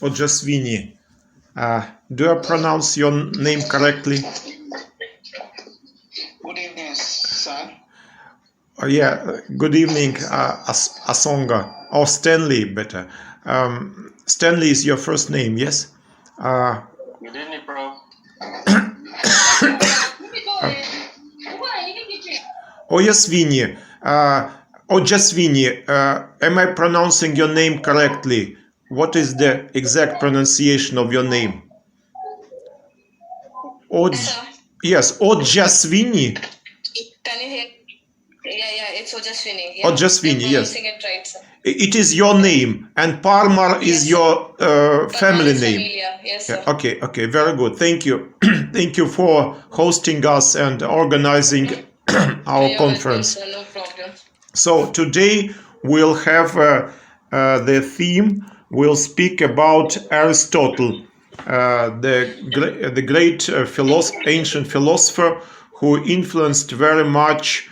Ojasvini. Do I pronounce your name correctly? Good evening, sir. Yeah, good evening, Asonga. Or Stanley, better. Stanley is your first name, yes? Good evening, bro. Ojasvini. Ojasvini, am I pronouncing your name correctly? What is the exact pronunciation of your name? Yes, Ojasvini. Can you hear? Yeah, it's Ojasvini. Yeah. Ojasvini, yes. It right, sir. It is your name, and Parmar is your family name. Familia. Yes, sir. Okay, very good. Thank you. Thank you for hosting us and organizing our conference. Welcome, sir. No problem. So today we'll have the theme. We'll speak about Aristotle, the great ancient philosopher who influenced very much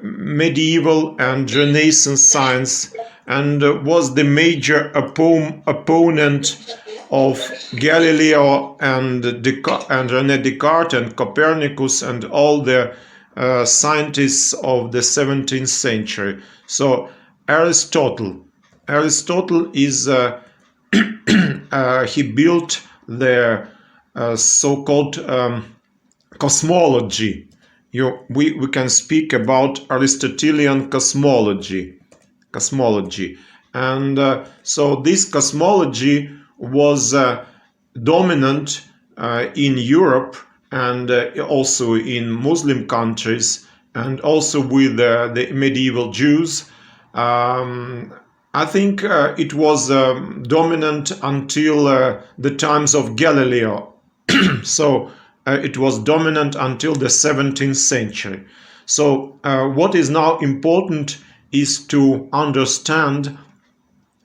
medieval and Renaissance science, and was the major opponent of Galileo and René Descartes and Copernicus and all the scientists of the 17th century. So Aristotle is he built the so-called cosmology. We can speak about Aristotelian cosmology, and so this cosmology was dominant in Europe and also in Muslim countries, and also with the medieval Jews. I think it was dominant until the times of Galileo. So it was dominant until the 17th century. So what is now important is to understand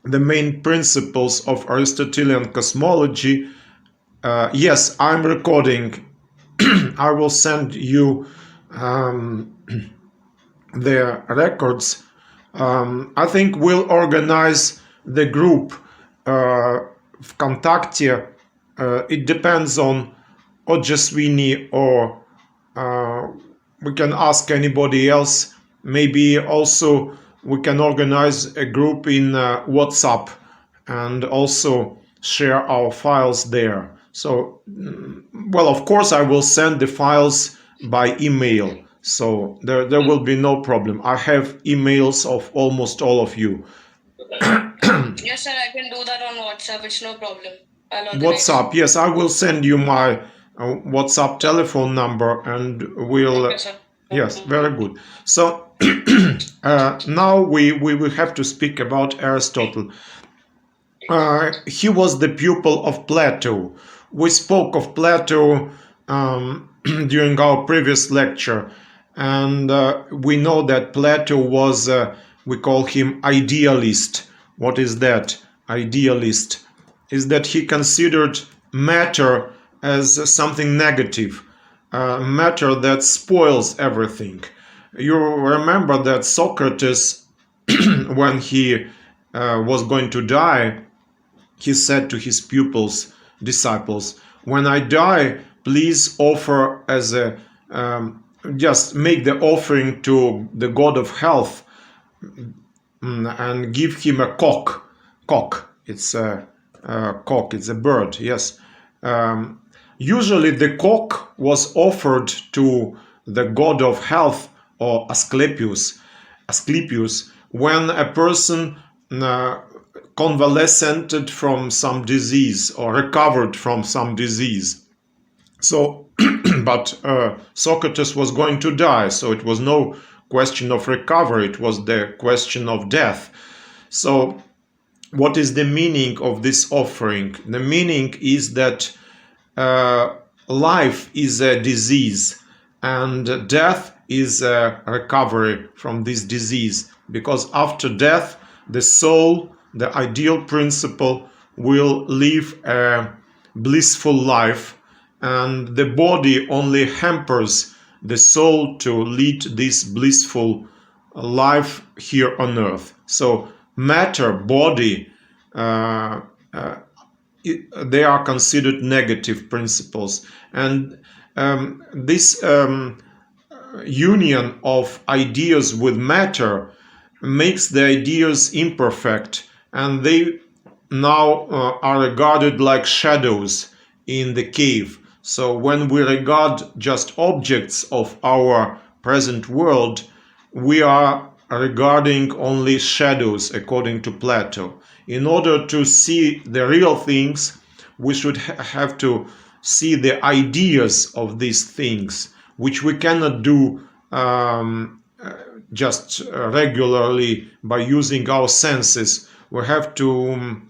the main principles of Aristotelian cosmology. Yes, I'm recording. I will send you the records. I think we'll organize the group ВКонтакте. It depends on Ojasvini, or we can ask anybody else. Maybe also we can organize a group in WhatsApp and also share our files there. So, well, of course, I will send the files by email. So there will be no problem. I have emails of almost all of you. Yes, sir, I can do that on WhatsApp. It's no problem. WhatsApp, yes, I will send you my WhatsApp telephone number, and we'll. Okay, sir. Yes, very good. So now we have to speak about Aristotle. He was the pupil of Plato. We spoke of Plato during our previous lecture, and we know that Plato was, we call him idealist. What is that? Idealist is that he considered matter as something negative, matter that spoils everything. You remember that Socrates, when he was going to die, he said to his disciples, "When I die, please offer as a just make the offering to the god of health and give him a cock. It's a cock. It's a bird. Yes. Usually the cock was offered to the god of health, or Asclepius, when a person convalescented from some disease or recovered from some disease. So, but Socrates was going to die, so it was no question of recovery, it was the question of death. So, what is the meaning of this offering? The meaning is that life is a disease and death is a recovery from this disease, because after death the soul, the ideal principle, will live a blissful life, and the body only hampers the soul to lead this blissful life here on earth. So matter, body, uh, uh, they are considered negative principles, and this union of ideas with matter makes the ideas imperfect, and they now are regarded like shadows in the cave. So when we regard just objects of our present world, we are regarding only shadows, according to Plato. In order to see the real things, we should have to see the ideas of these things, which we cannot do just regularly by using our senses. We have to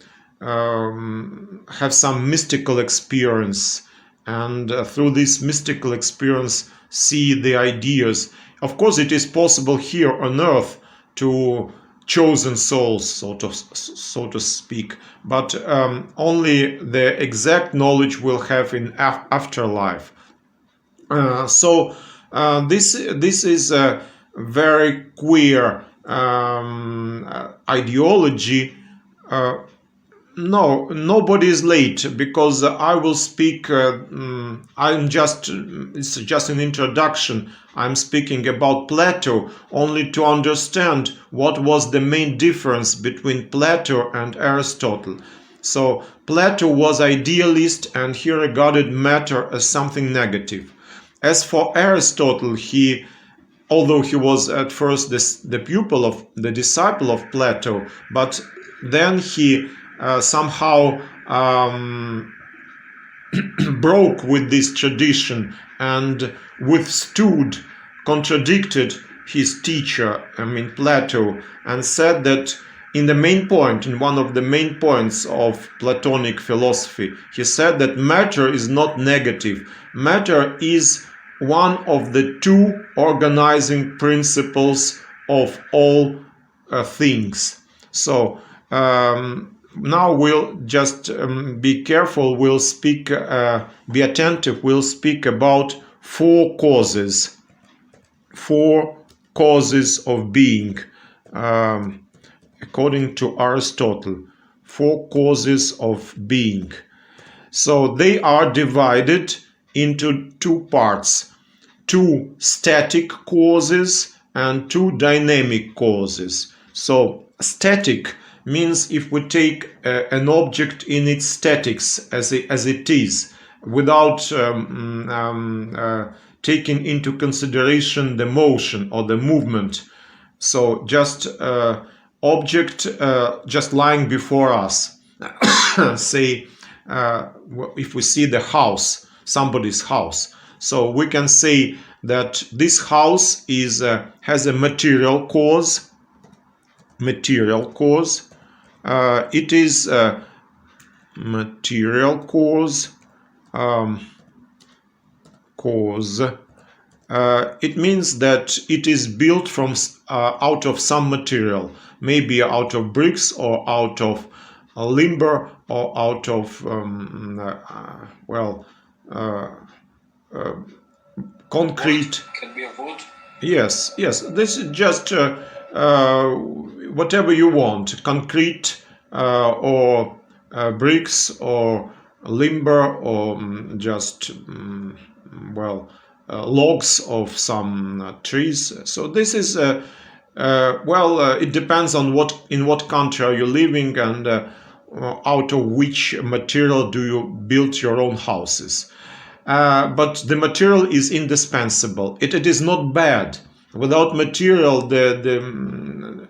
have some mystical experience, and through this mystical experience see the ideas. Of course, it is possible here on earth to chosen souls, so to speak, but only the exact knowledge we'll have in afterlife. This is a very queer ideology. No, nobody is late, because I will speak. It's just an introduction. I'm speaking about Plato only to understand what was the main difference between Plato and Aristotle. So Plato was idealist, and he regarded matter as something negative. As for Aristotle, although he was at first the disciple of Plato, but then he somehow broke with this tradition and contradicted his teacher, Plato, and said that in one of the main points of Platonic philosophy, he said that matter is not negative. Matter is one of the two organizing principles of all things. So now we'll just be careful. We'll be attentive. We'll speak about four causes of being, according to Aristotle. Four causes of being. So they are divided into two parts: two static causes and two dynamic causes. So static means if we take an object in its statics as it is, without taking into consideration the motion or the movement. So just object just lying before us. Say if we see the house, somebody's house, so we can say that this house has a material cause. It is a material cause. It means that it is built from out of some material, maybe out of bricks or out of lumber or out of concrete. Can be a wood. Yes. This is just whatever you want: concrete or bricks or lumber or just logs of some trees. So this is it depends on in what country are you living, and out of which material do you build your own houses. But the material is indispensable. It is not bad. Without material, the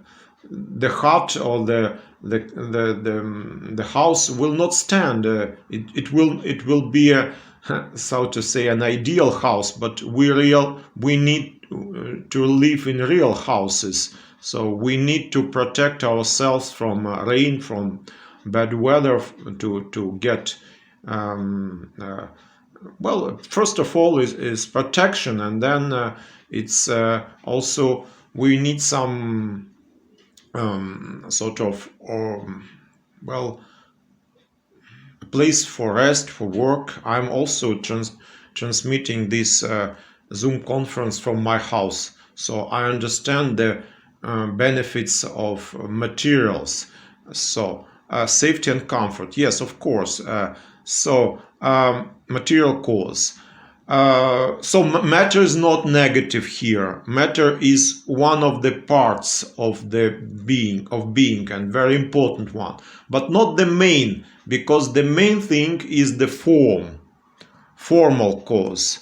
hut or the house will not stand. It will be so to say, an ideal house, but we need to live in real houses. So we need to protect ourselves from rain, from bad weather, to get first of all is protection, and then it's also we need some sort of a place for rest, for work. I'm also transmitting this Zoom conference from my house, so I understand the benefits of materials. So safety and comfort. Yes, of course. Material cause. So matter is not negative here. Matter is one of the parts of the being, and very important one, but not the main, because the main thing is the formal cause.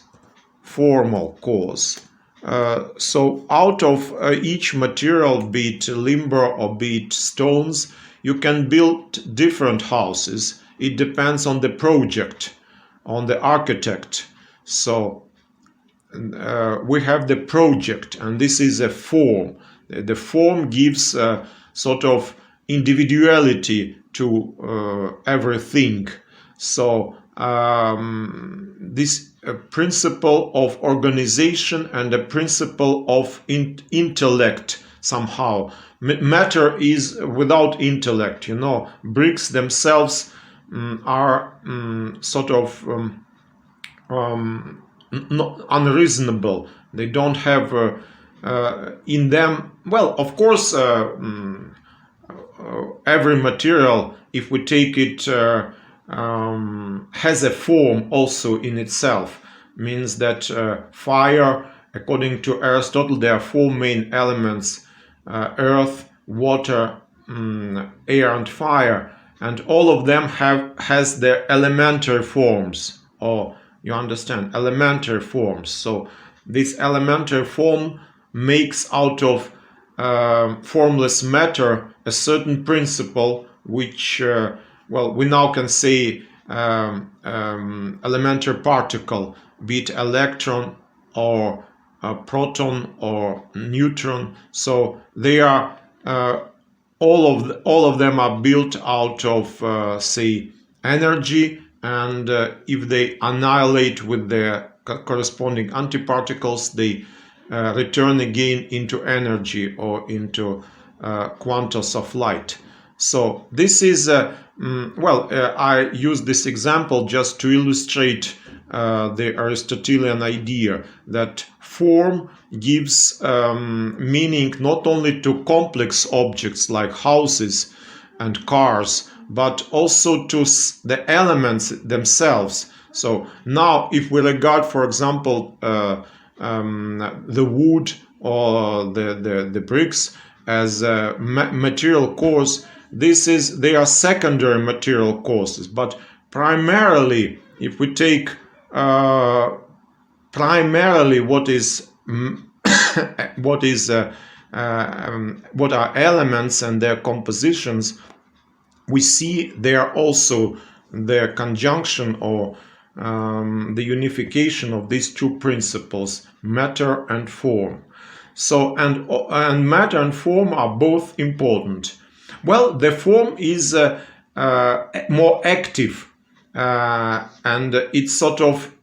So out of each material, be it lumber or be it stones, you can build different houses. It depends on the project, on the architect. So we have the project, and this is a form. The form gives sort of individuality to everything. So this principle of organization and a principle of intellect somehow. Matter is without intellect. Bricks themselves are sort of not unreasonable. They don't have in them. Well, of course, every material, if we take it, has a form also in itself. Means that fire, according to Aristotle, there are four main elements: earth, water, air, and fire, and all of them has their elementary forms. Or you understand, elementary forms. So this elementary form makes out of formless matter a certain principle, which we now can say elementary particle, be it electron or proton or neutron. So they are all of them are built out of say energy, and if they annihilate with their corresponding antiparticles, they return again into energy or into quantas of light. So this is I use this example just to illustrate the Aristotelian idea that form gives meaning not only to complex objects like houses and cars, but also to the elements themselves. So now, if we regard, for example, the wood or the bricks as a material cause, they are secondary material causes. But primarily, if we take primarily what are elements and their compositions, we see there also the conjunction or the unification of these two principles, matter and form. So and matter and form are both important. Well, the form is more active, and it sort of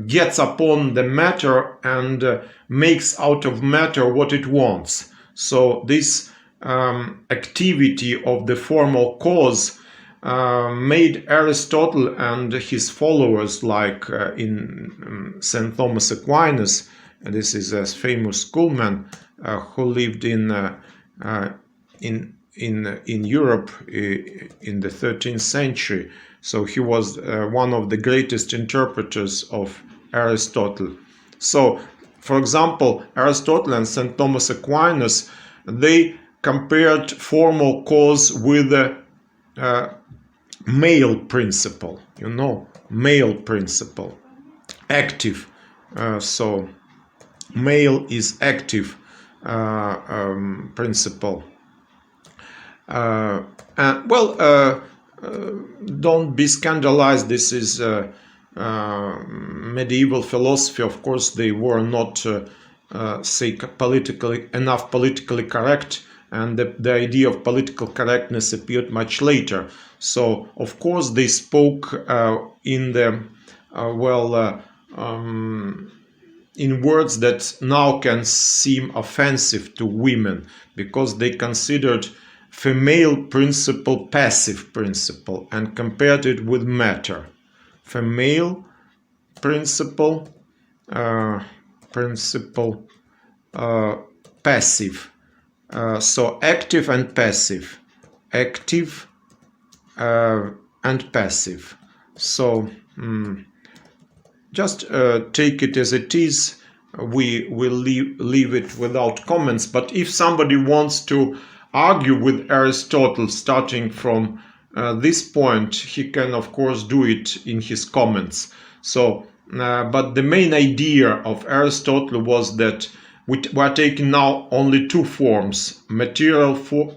gets upon the matter and makes out of matter what it wants. So this activity of the formal cause made Aristotle and his followers, like in St. Thomas Aquinas, and this is a famous schoolman who lived in Europe in the 13th century. So he was one of the greatest interpreters of Aristotle. So, for example, Aristotle and St. Thomas Aquinas, they compared formal cause with the male principle, male principle, active. So male is active principle. Don't be scandalized. This is medieval philosophy. Of course, they were not politically correct, and the idea of political correctness appeared much later. So, of course, they spoke in words that now can seem offensive to women, because they considered female principle passive principle and compared it with matter. Female principle passive. So active and passive. Active and passive. So just take it as it is. We will leave it without comments. But if somebody wants to argue with Aristotle starting from this point, he can of course do it in his comments. So, but the main idea of Aristotle was that we are taking now only two forms, material two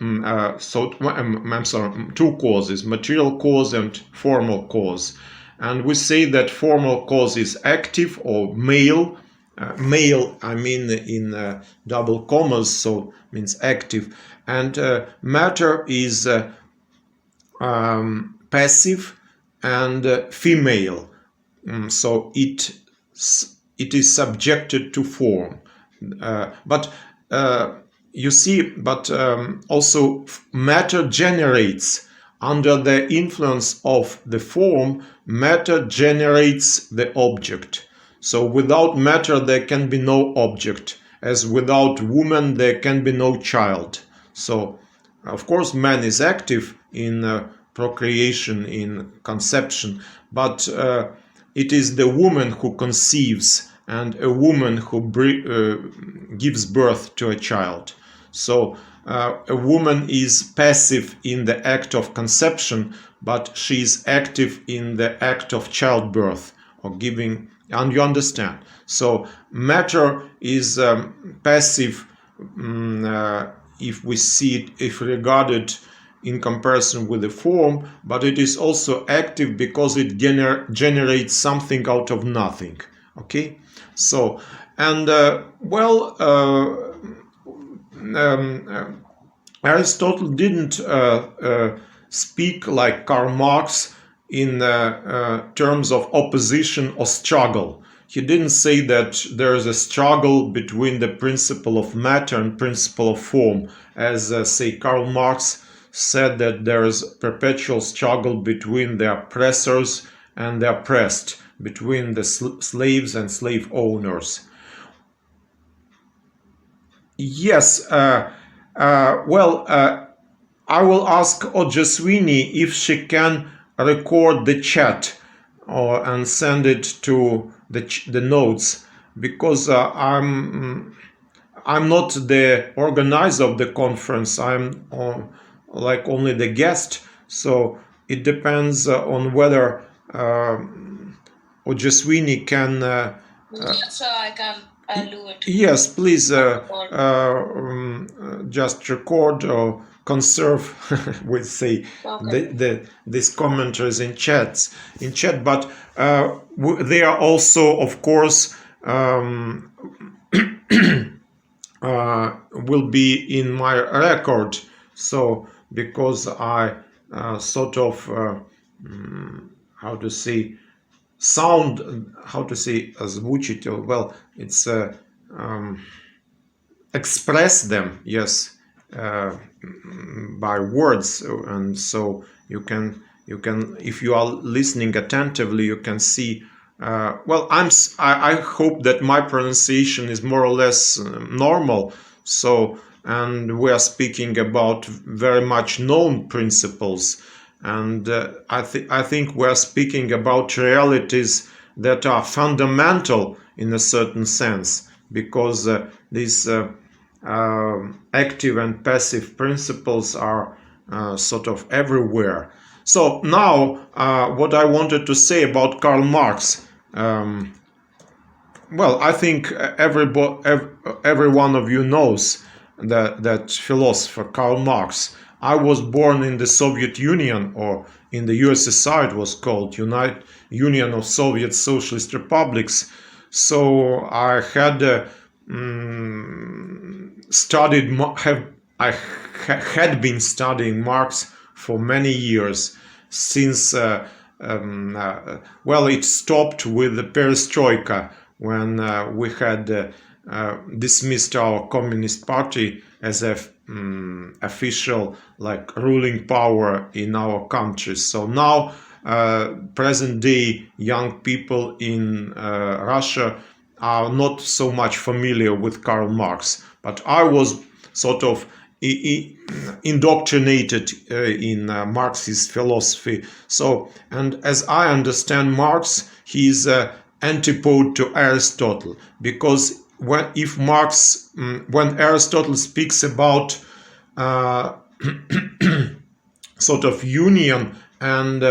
causes, material cause and formal cause. And we say that formal cause is active or male. Male, I mean in double commas, so means active. And matter is passive and female. So it is subjected to form. But you see, but also matter generates under the influence of the form. Matter generates the object. So without matter there can be no object, as without woman there can be no child. So of course man is active in procreation, in conception, but it is the woman who conceives and a woman who gives birth to a child. So a woman is passive in the act of conception, but she is active in the act of childbirth or giving, and you understand. So matter is passive if we see it, if regarded in comparison with the form, but it is also active because it generates something out of nothing. Okay, so and Aristotle didn't speak like Karl Marx in terms of opposition or struggle. He didn't say that there is a struggle between the principle of matter and principle of form, as say Karl Marx said that there is perpetual struggle between the oppressors and the oppressed, between the slaves and slave owners. Yes, I will ask Ojaswini if she can record the chat and send it to the notes, because I'm not the organizer of the conference. I'm like only the guest, so it depends on whether Ojaswini can. Yes, sir, I'll do it. Yes, please just record or conserve, we say, Okay. these commentaries in chat. But they are also, of course, will be in my record. So because I sort of how to say sound, how to say озвучить, well, it's express them, yes, by words. And so you can if you are listening attentively, you can see well, I hope that my pronunciation is more or less normal. So, and we are speaking about very much known principles, and I think we are speaking about realities that are fundamental in a certain sense, because these active and passive principles are sort of everywhere. So now, what I wanted to say about Karl Marx. Well, I think every one of you knows that philosopher Karl Marx. I was born in the Soviet Union, or in the USSR it was called, Union of Soviet Socialist Republics. So I had had been studying Marx for many years, since it stopped with the perestroika, when we had dismissed our Communist Party as a official, like, ruling power in our country. So now present day young people in Russia are not so much familiar with Karl Marx, but I was sort of indoctrinated in Marxist philosophy. So, and as I understand Marx, he is antipode to Aristotle, because when Aristotle speaks about sort of union and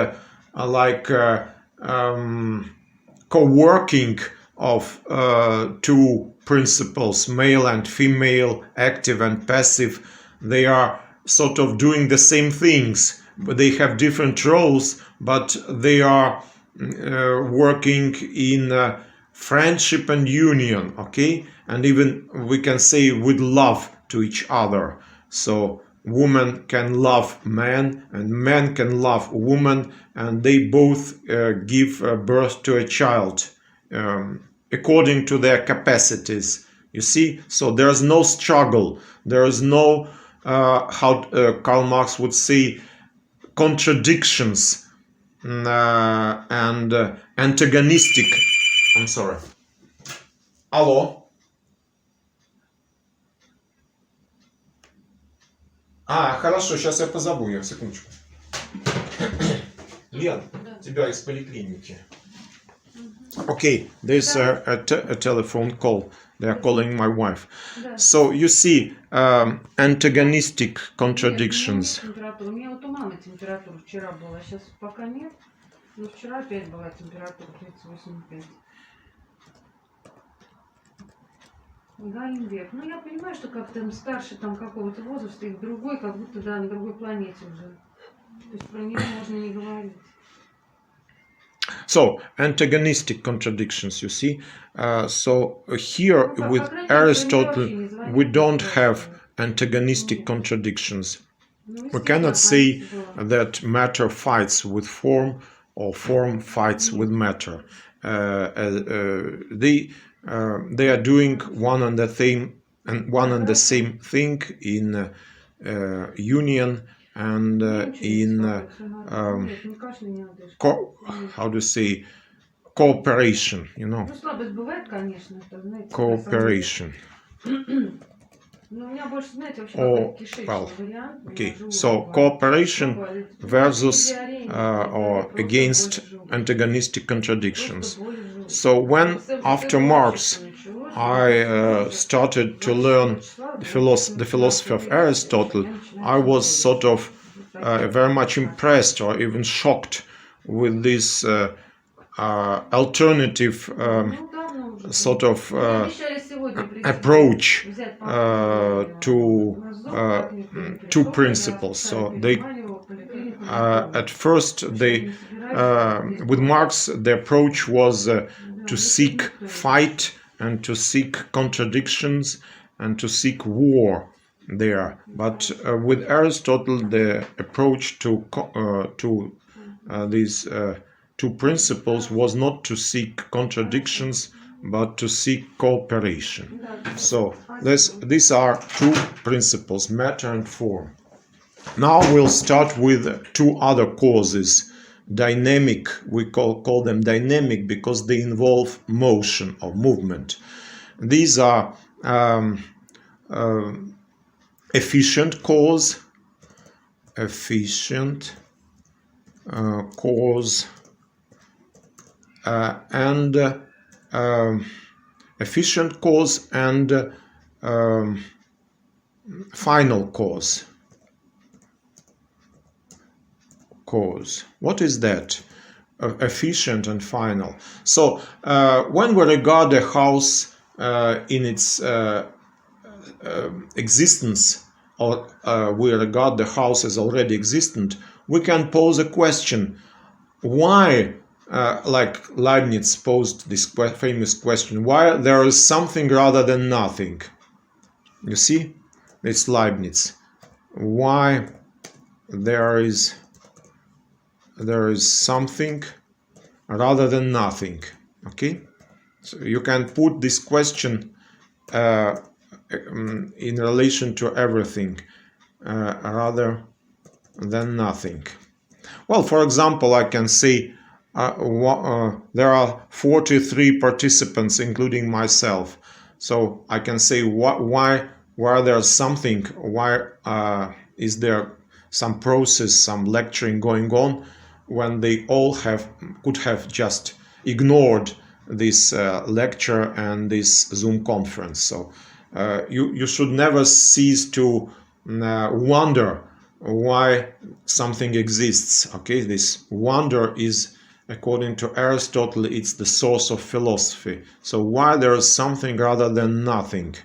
co-working of two principles, male and female, active and passive, they are sort of doing the same things, but they have different roles, but they are working in friendship and union, okay? And even we can say with love to each other. So woman can love man and man can love woman, and they both give birth to a child according to their capacities. You see, so there's no struggle, there is no how Karl Marx would say, contradictions and antagonistic. I'm sorry. Алло. Хорошо, сейчас я позову ее, секундочку. Лен, тебя из поликлиники. Okay, there's a telephone call. They are calling my wife. So you see antagonistic contradictions. У меня вот у мамы температура вчера была, сейчас пока нет. Но вчера опять была температура 38,5. Галенберг. Ну, я понимаю, что как там старше там какого-то возраста, и другой, как будто да, на другой планете уже. То есть про него можно не говорить. So, antagonistic contradictions, you see. So here with Aristotle, we don't have antagonistic contradictions. We cannot say that matter fights with form or form fights with matter. They are doing one and the same thing in union and in how to say, cooperation, you know. Cooperation. Or, well, okay, so cooperation versus or against antagonistic contradictions. So when after Marx I started to learn the philosophy of Aristotle, I was sort of very much impressed or even shocked with this alternative sort of approach to two principles. So they at first they with Marx the approach was to seek fight and to seek contradictions and to seek war there, but with Aristotle the approach to these two principles was not to seek contradictions but to seek cooperation. So these are two principles, matter and form. Now we'll start with two other causes. Dynamic, we call them dynamic because they involve motion or movement. These are efficient cause, and efficient cause and final cause. What is that? Efficient and final. So when we regard a house in its existence, or we regard the house as already existent, we can pose a question: why, like Leibniz posed this famous question, why there is something rather than nothing? You see, it's Leibniz. Why there is something rather than nothing. Okay, so you can put this question in relation to everything, rather than nothing. Well, for example, I can say there are 43 participants, including myself. So I can say why why there's something, why is there some process, some lecturing going on, when they all could have just ignored this lecture and this Zoom conference. So you should never cease to wonder why something exists. Okay, this wonder is, according to Aristotle, it's the source of philosophy. So why there is something rather than nothing?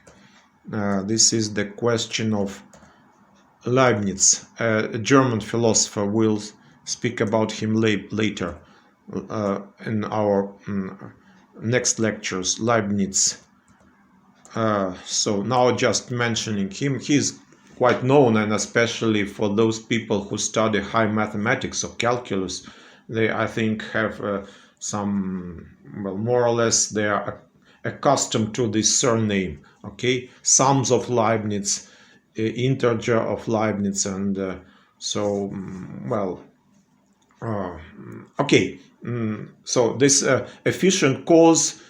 This is the question of Leibniz, a German philosopher. We'll speak about him later in our next lectures. Leibniz. So now just mentioning him, he's quite known, and especially for those people who study high mathematics or calculus, they, I think, have some, well, more or less they are accustomed to this surname. Okay, sums of Leibniz, integer of Leibniz, and so well. Okay, so this efficient cause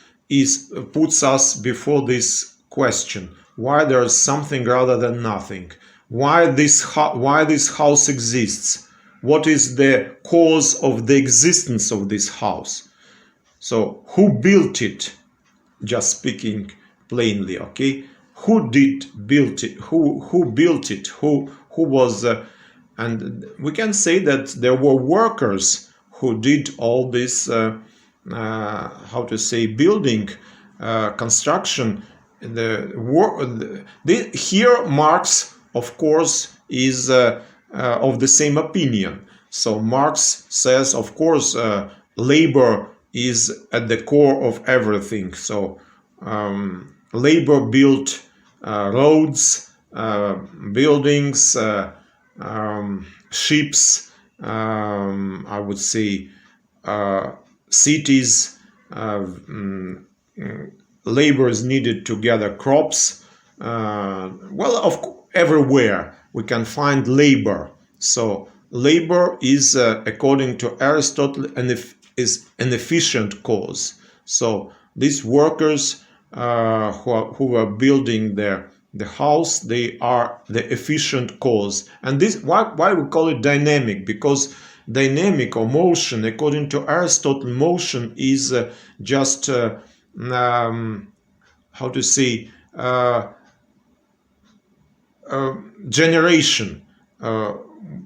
puts us before this question: why there is something rather than nothing? Why this house exists? What is the cause of the existence of this house? So who built it? Just speaking plainly, okay? Who did build it? Who built it? Who was? And we can say that there were workers who did all this. How to say, building, construction. Here Marx, of course, is of the same opinion. So Marx says, of course, labor is at the core of everything. So labor built roads, buildings, ships, I would say cities. Labor is needed to gather crops. Everywhere we can find labor. So labor is, according to Aristotle, is an efficient cause. So these workers who are building the house, they are the efficient cause. And this, why we call it dynamic? Because dynamic or motion, according to Aristotle, motion is just how to say, generation.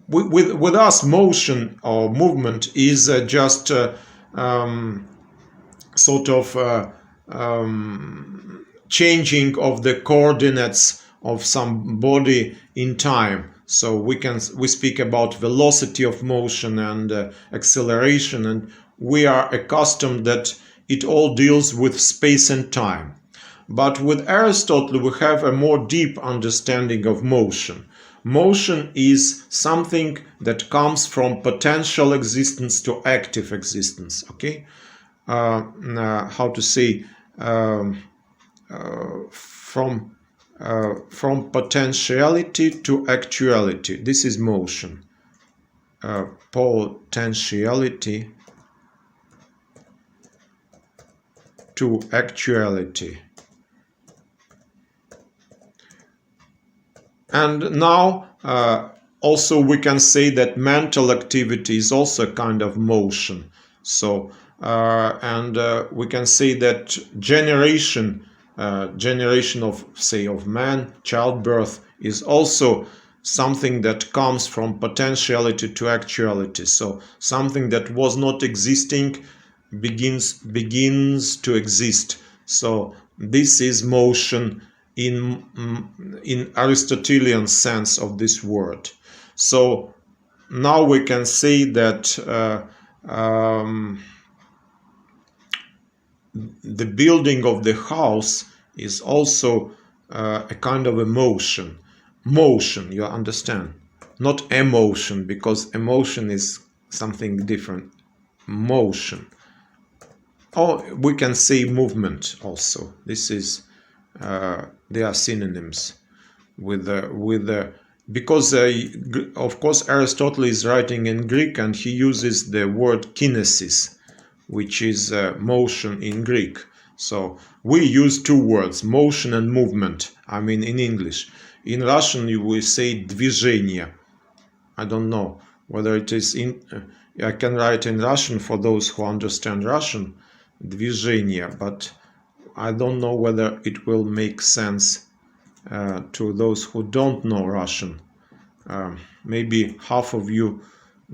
With us, motion or movement is just sort of changing of the coordinates of some body in time. So we speak about velocity of motion and acceleration, and we are accustomed that it all deals with space and time. But with Aristotle, we have a more deep understanding of motion. Motion is something that comes from potential existence to active existence. Okay, how to say, from potentiality to actuality. This is motion. Potentiality to actuality. And now also we can say that mental activity is also a kind of motion. So we can say that generation of, say, of man, childbirth, is also something that comes from potentiality to actuality. So something that was not existing begins to exist. So this is motion in Aristotelian sense of this word. So now we can say that the building of the house is also a kind of emotion. Motion, you understand? Not emotion, because emotion is something different. Motion. Or we can say movement also. This is they are synonyms because of course Aristotle is writing in Greek, and he uses the word kinesis, which is motion in Greek. So we use two words, motion and movement. I mean, in English. In Russian, you will say движение. I don't know whether it is in. I can write in Russian for those who understand Russian, движение, but I don't know whether it will make sense to those who don't know Russian. Maybe half of you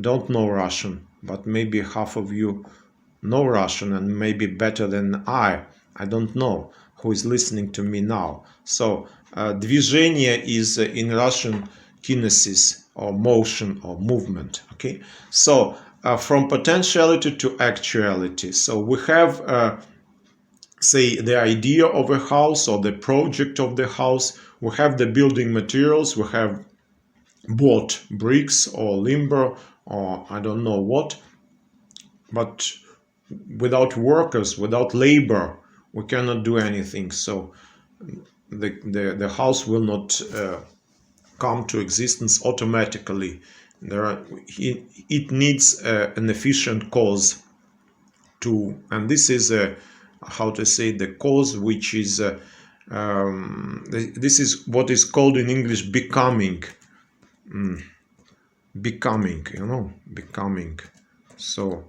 don't know Russian, but maybe half of you know Russian and maybe better than I. I don't know who is listening to me now. So движение is in Russian kinesis or motion or movement. Okay, so from potentiality to actuality. So we have say the idea of a house or the project of the house. We have the building materials. We have bought bricks or lumber or I don't know what, but without workers, without labor, we cannot do anything. So the house will not come to existence automatically. It needs an efficient cause to, and this is how to say, the cause which is this is what is called in English becoming. Becoming, you know, becoming. So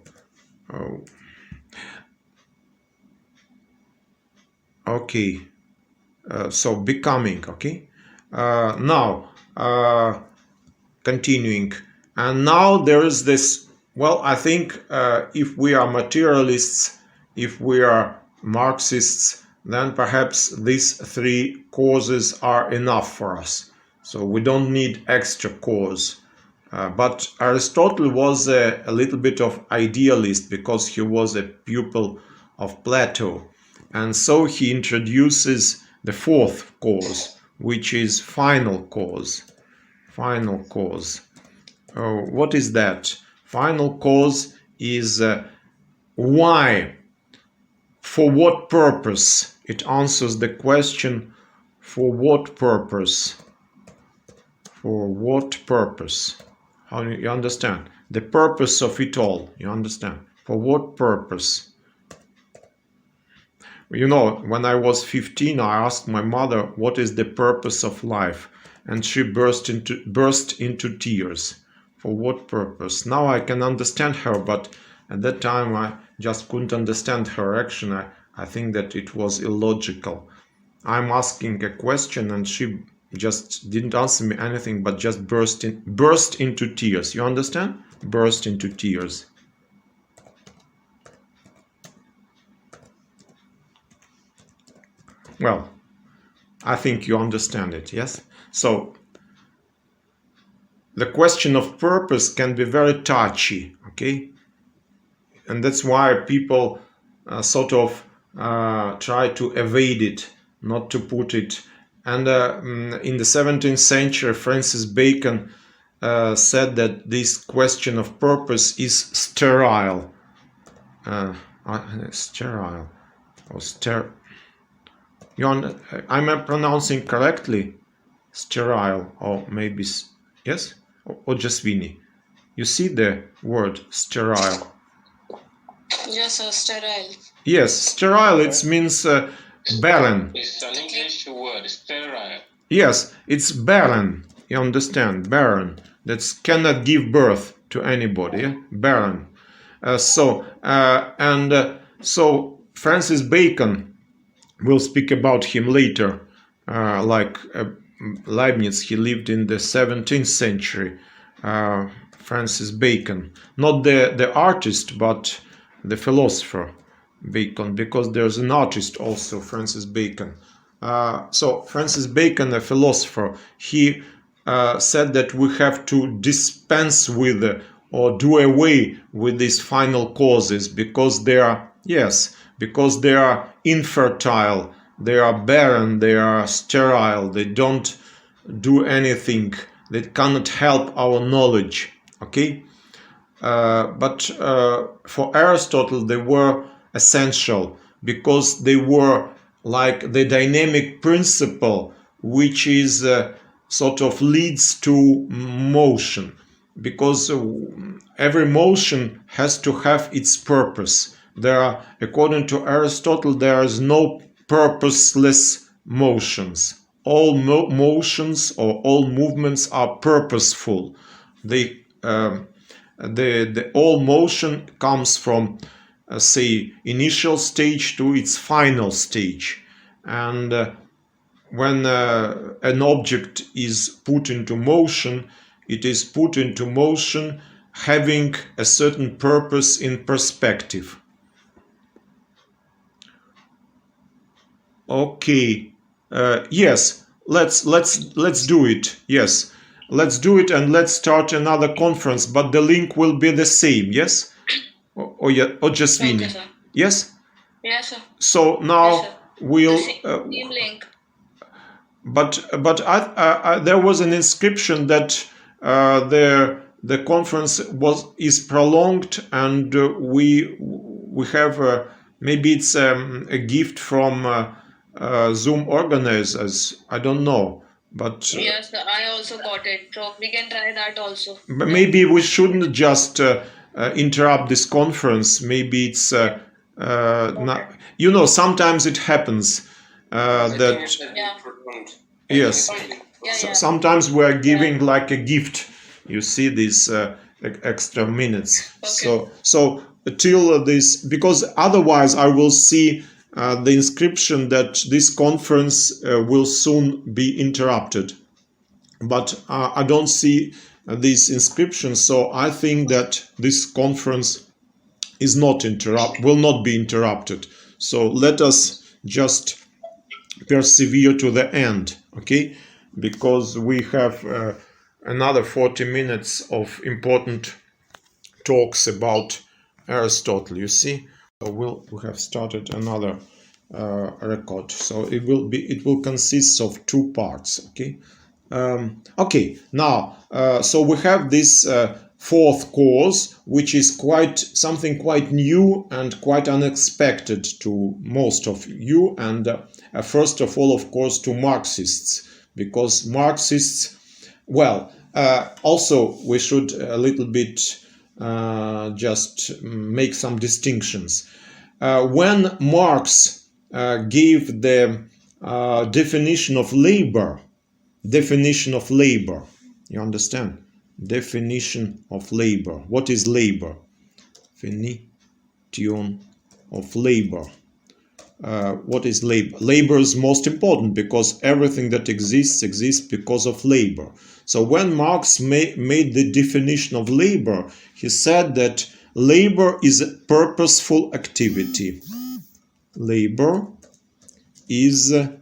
okay, so becoming. Okay, now continuing, and now there is this. Well, I think if we are materialists, if we are Marxists, then perhaps these three causes are enough for us. So we don't need extra cause. But Aristotle was a little bit of idealist because he was a pupil of Plato. And so he introduces the fourth cause, which is final cause. Final cause. What is that? Final cause is why, for what purpose. It answers the question, for what purpose? For what purpose? How you understand? The purpose of it all, you understand? For what purpose? You know, when I was 15, I asked my mother, what is the purpose of life? And she burst into tears. For what purpose? Now I can understand her, but at that time I just couldn't understand her action. I think that it was illogical. I'm asking a question and she just didn't answer me anything, but just burst into tears. You understand? Burst into tears. Well, I think you understand it, yes? So the question of purpose can be very touchy, okay? And that's why people sort of try to evade it, not to put it. And in the 17th century, Francis Bacon said that this question of purpose is sterile. Sterile. Or I'm pronouncing correctly? Sterile, or maybe, yes? Or just Vinny? You see the word sterile? Yes, sir, sterile. Yes, sterile, it means barren. It's an English word, sterile. Yes, it's barren. You understand? Barren. That cannot give birth to anybody. Yeah? Barren. So Francis Bacon, we'll speak about him later. Like Leibniz, he lived in the 17th century. Francis Bacon, not the artist, but the philosopher Bacon, because there's an artist also, Francis Bacon. So Francis Bacon, a philosopher, he said that we have to dispense with or do away with these final causes because they are, yes, because they are infertile, they are barren, they are sterile, they don't do anything, they cannot help our knowledge, okay? But for Aristotle, they were essential because they were like the dynamic principle which is sort of leads to motion, because every motion has to have its purpose, according to Aristotle, there is no purposeless motions. All motions or all movements are purposeful. The all motion comes from say initial stage to its final stage, and when an object is put into motion, it is put into motion having a certain purpose in perspective. Okay, yes, let's do it. Yes, let's do it, and let's start another conference. But the link will be the same. Yes, or just Okay, Vinny. sir. Yes. Yes, sir. So now Yes, sir. we'll. Same link. But there was an inscription that the conference is prolonged, and we have maybe it's a gift from Zoom organizers. I don't know, but Yes, sir. I also got it. So we can try that also. maybe we shouldn't just interrupt this conference. Maybe it's not, sometimes it happens that. Yeah. Yes, Yeah. sometimes we are giving like a gift. You see these extra minutes. Okay. So till this, because otherwise I will see the inscription that this conference will soon be interrupted. But I don't see this inscription, so I think that this conference will not be interrupted. So let us just persevere to the end, okay? Because we have another 40 minutes of important talks about Aristotle, you see. So we have started another record. So it will consist of 2 parts, okay? Okay, now so we have this 4th course, which is something quite new and quite unexpected to most of you, and first of all, of course, to Marxists, because Marxists, well, also we should a little bit just make some distinctions. When Marx gave the definition of labor, you understand? Definition of labor. What is labor? Definition of labor. What is labor? Labor is most important because everything that exists because of labor. So when Marx made the definition of labor, he said that labor is a purposeful activity. Labor is a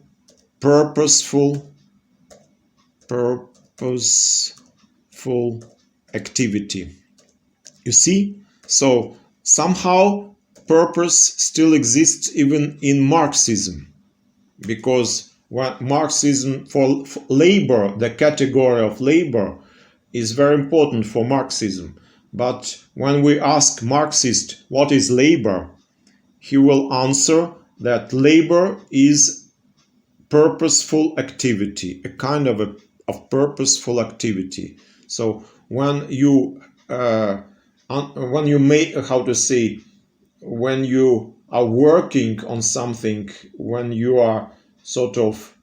purposeful activity. You see? So somehow purpose still exists even in Marxism, because Marxism for labor, the category of labor, is very important for Marxism. But when we ask Marxist what is labor, he will answer that labor is purposeful activity, a kind of purposeful activity. So when you make, when you are working on something, when you are sort of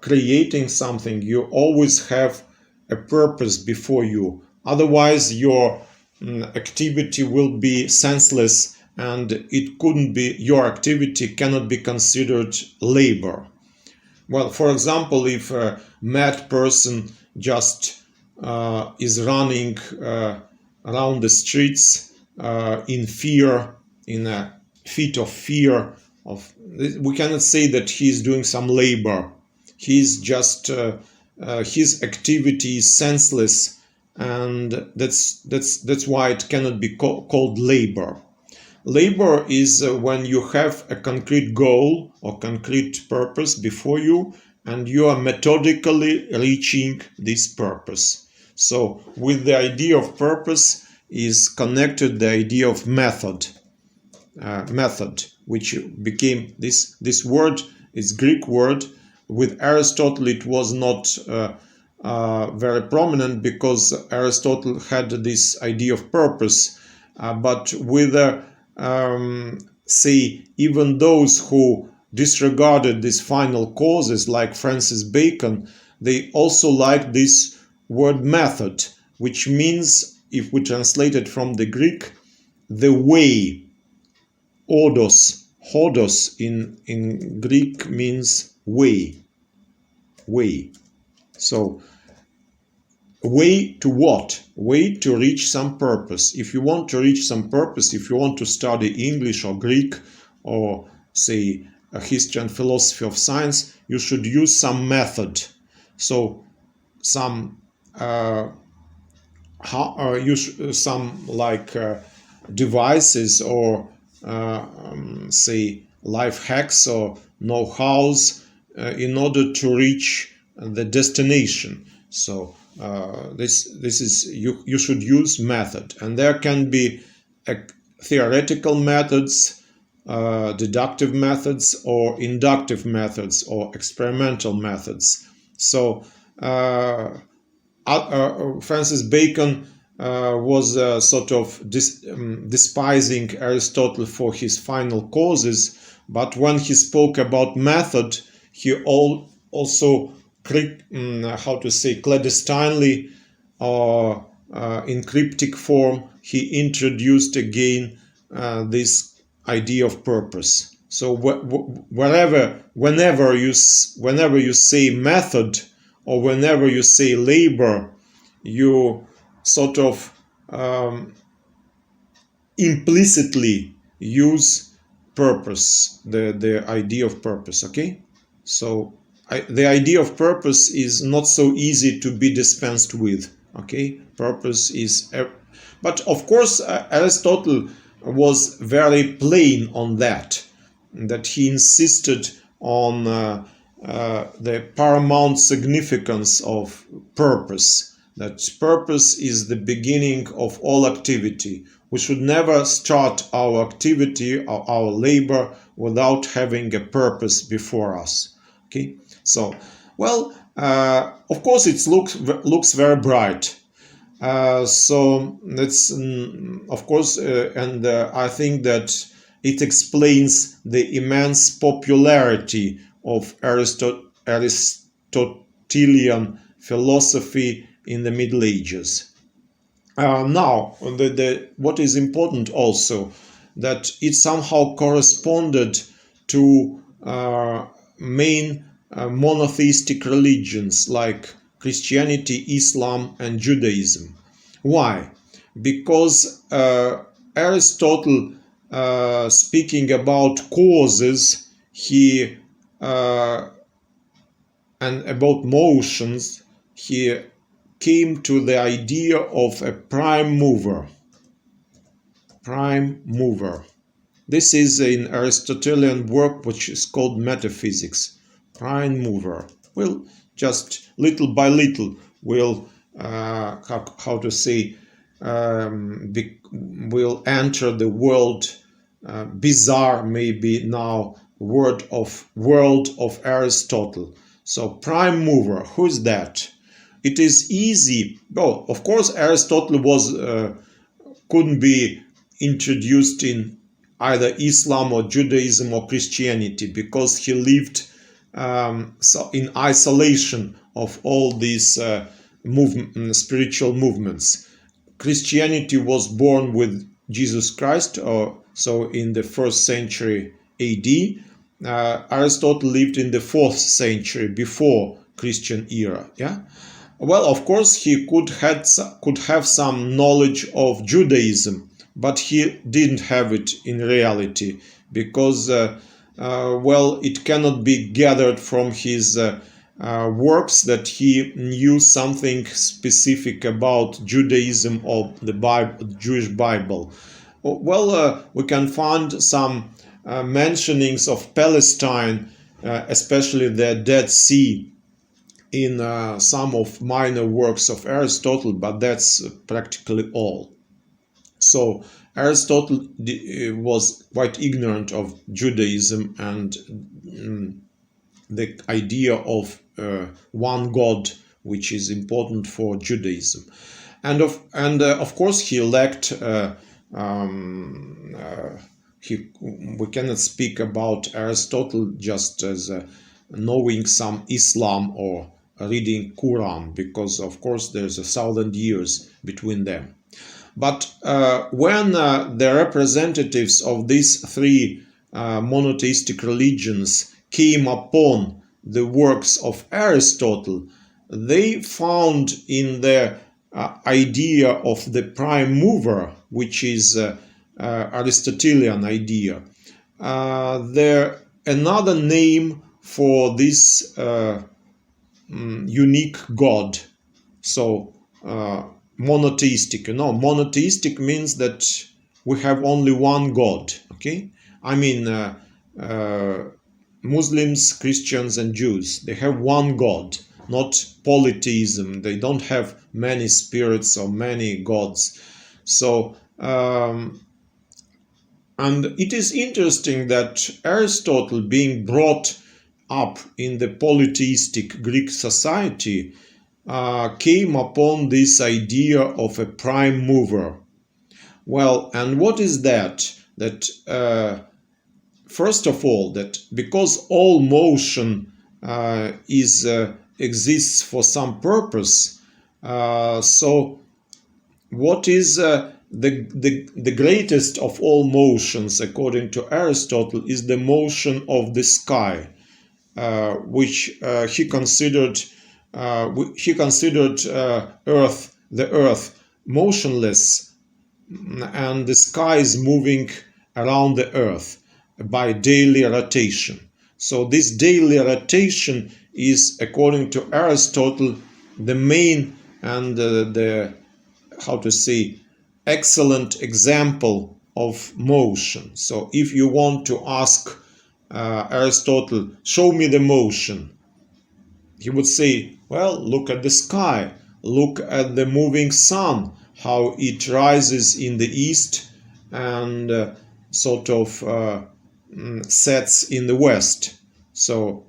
creating something, you always have a purpose before you. Otherwise, your activity will be senseless, and your activity cannot be considered labor. Well, for example, if a mad person just is running around the streets in fear, in a fit of fear, we cannot say that he's doing some labor. He's just his activity is senseless, and that's why it cannot be called labor. Labor is when you have a concrete goal or concrete purpose before you, and you are methodically reaching this purpose. So with the idea of purpose is connected the idea of method, which became this word is Greek word. With Aristotle it was not very prominent, because Aristotle had this idea of purpose, but with say, even those who disregarded these final causes, like Francis Bacon, they also liked this word method, which means, if we translate it from the Greek, the way. Hodos in Greek means way. So way to what? Way to reach some purpose. If you want to reach some purpose, if you want to study English or Greek or say a history and philosophy of science, you should use some method. So some some like devices or say life hacks or know-hows in order to reach the destination. So this is you should use method, and there can be theoretical methods, deductive methods, or inductive methods, or experimental methods. So Francis Bacon was sort of despising Aristotle for his final causes, but when he spoke about method, he also how to say clandestinely or in cryptic form, he introduced again this idea of purpose. So whenever you say method or whenever you say labor, you sort of implicitly use purpose, the idea of purpose. Okay, so the idea of purpose is not so easy to be dispensed with. Okay, purpose is, but of course Aristotle was very plain on that he insisted on the paramount significance of purpose, that purpose is the beginning of all activity. We should never start our activity or our labor without having a purpose before us. Okay, so well, of course it looks very bright. So that's of course, and I think that it explains the immense popularity of Aristotelian philosophy in the Middle Ages. Now, what is important also, that it somehow corresponded to main monotheistic religions like Christianity, Islam, and Judaism. Why? Because Aristotle, speaking about causes, he and about motions, he came to the idea of a prime mover. Prime mover. This is an Aristotelian work which is called Metaphysics. Prime mover. We'll just little by little will how to say will enter the world, bizarre maybe now, world of Aristotle. So prime mover, who's that? It is easy. Well, of course, Aristotle was couldn't be introduced in either Islam or Judaism or Christianity, because he lived so in isolation of all these spiritual movements. Christianity was born with Jesus Christ, or so in the 1st century AD. Aristotle lived in the 4th century, before Christian era. Yeah. Well, of course, he could have some knowledge of Judaism, but he didn't have it in reality, because well, it cannot be gathered from his works that he knew something specific about Judaism or the Jewish Bible. Well, we can find some mentionings of Palestine, especially the Dead Sea, in some of minor works of Aristotle, but that's practically all. So Aristotle was quite ignorant of Judaism and the idea of one God, which is important for Judaism, and of course he lacked we cannot speak about Aristotle just as knowing some Islam or reading Quran, because of course there's 1,000 years between them. But when the representatives of these three monotheistic religions came upon the works of Aristotle, they found in the idea of the prime mover, which is Aristotelian idea, there another name for this unique God. So monotheistic, monotheistic means that we have only one God. Okay, I mean Muslims, Christians, and Jews, they have one God, not polytheism. They don't have many spirits or many gods. So and it is interesting that Aristotle, being brought up in the polytheistic Greek society, came upon this idea of a prime mover. Well, and what is that? That first of all, that because all motion exists for some purpose, so what is the greatest of all motions, according to Aristotle, is the motion of the sky, which he considered the earth motionless, and the sky is moving around the earth by daily rotation. So this daily rotation is, according to Aristotle, the main and the how to say excellent example of motion. So if you want to ask Aristotle, show me the motion, he would say, well, look at the sky, look at the moving sun, how it rises in the east and sort of sets in the west. So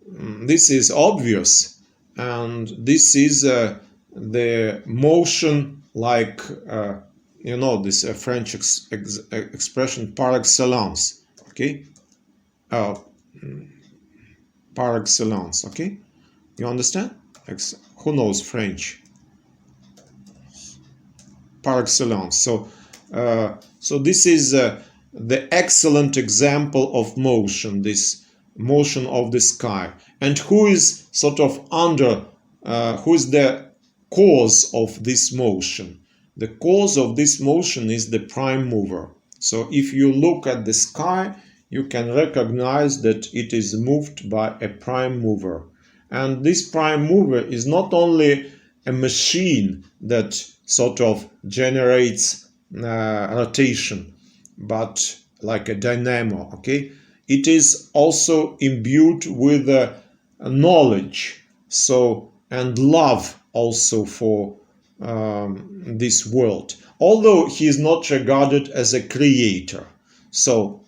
this is obvious, and this is the motion, like this French expression par excellence. Okay, par excellence. Okay, you understand? Who knows French? Par excellence. So this is the excellent example of motion, this motion of the sky. And who is sort of who is the cause of this motion? The cause of this motion is the prime mover. So if you look at the sky, you can recognize that it is moved by a prime mover. And this prime mover is not only a machine that sort of generates rotation, but like a dynamo. Okay, it is also imbued with knowledge, so, and love also for this world, although he is not regarded as a creator. So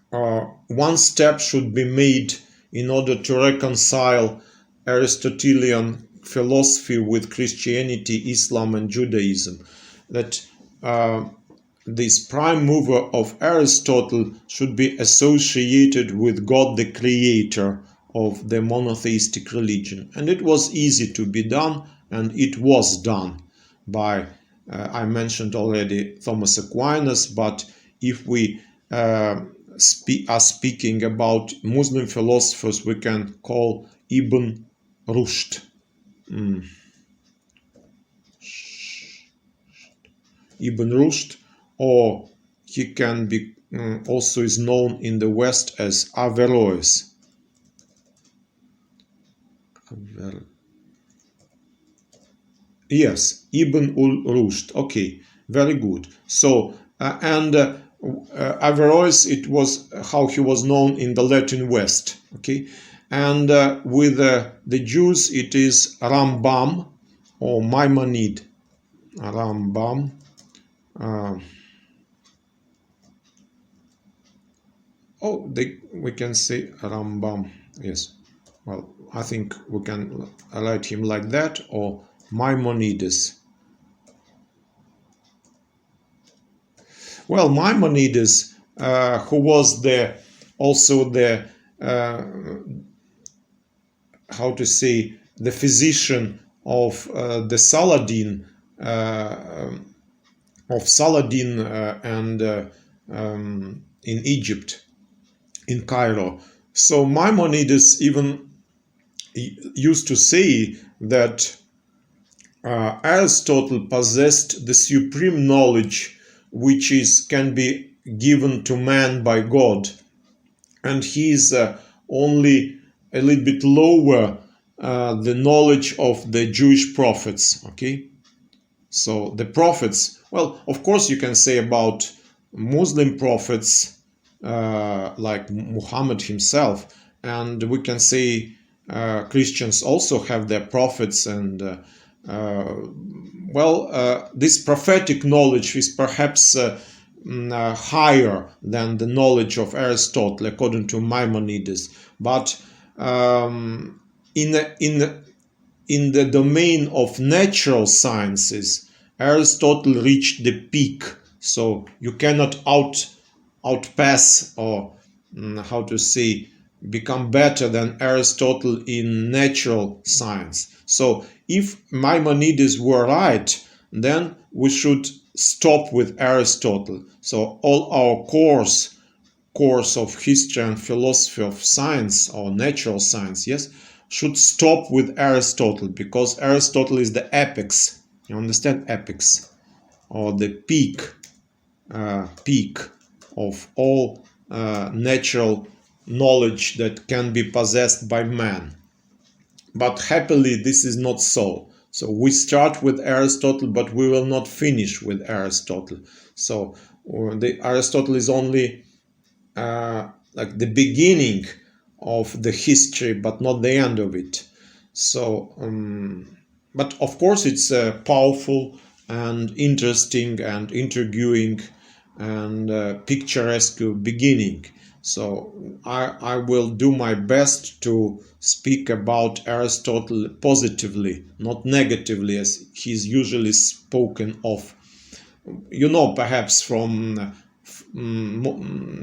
one step should be made in order to reconcile Aristotelian philosophy with Christianity, Islam, and Judaism, that this prime mover of Aristotle should be associated with God the creator of the monotheistic religion. And it was easy to be done, and it was done by, I mentioned already, Thomas Aquinas. But if we are speaking about Muslim philosophers, we can call Ibn Rushd. Ibn Rushd, or he can be also is known in the West as Averroes. Yes, Ibn Rushd. Okay, very good. So Averroes, it was how he was known in the Latin West. Okay, and with the Jews it is Rambam or Maimonides. Rambam. We can say Rambam. Yes. Well, I think we can write him like that, or Maimonides. Well, Maimonides, who was also the how to say, the physician of the Saladin, and in Egypt, in Cairo. So Maimonides even used to say that Aristotle possessed the supreme knowledge which can be given to man by God, and he is only a little bit lower the knowledge of the Jewish prophets. Okay, so the prophets. Well, of course, you can say about Muslim prophets like Muhammad himself, and we can say Christians also have their prophets, and this prophetic knowledge is perhaps higher than the knowledge of Aristotle, according to Maimonides. But in the domain of natural sciences, Aristotle reached the peak. So you cannot outpass, or how to say, become better than Aristotle in natural science. So if Maimonides were right, then we should stop with Aristotle. So all our course of history and philosophy of science, or natural science, yes, should stop with Aristotle, because Aristotle is the apex. You understand? Apex, or the peak of all natural knowledge that can be possessed by man. But happily, this is not so. So we start with Aristotle, but we will not finish with Aristotle. So the Aristotle is only like the beginning of the history, but not the end of it. So, but of course, it's powerful and interesting and intriguing and picturesque beginning. So I will do my best to speak about Aristotle positively, not negatively, as he's usually spoken of. You know, perhaps from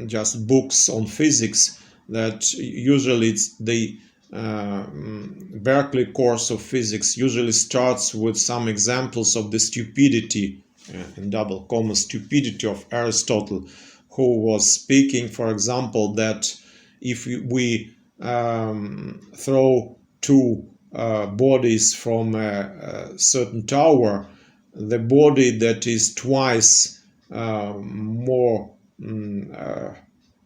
just books on physics, that usually it's the Berkeley course of physics usually starts with some examples of the stupidity, in double comma, stupidity of Aristotle, who was speaking, for example, that if we throw two bodies from a certain tower, the body that is twice more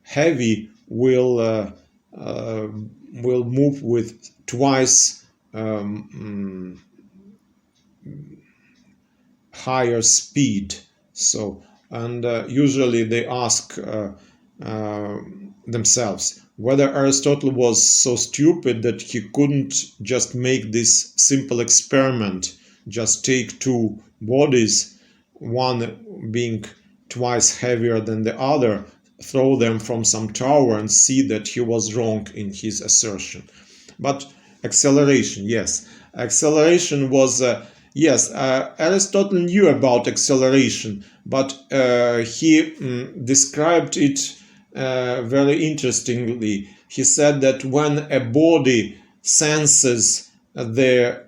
heavy will move with twice higher speed. So, and usually they ask themselves whether Aristotle was so stupid that he couldn't just make this simple experiment, just take two bodies, one being twice heavier than the other, throw them from some tower, and see that he was wrong in his assertion. But acceleration, yes, acceleration was yes, Aristotle knew about acceleration, but he described it very interestingly. He said that when a body senses the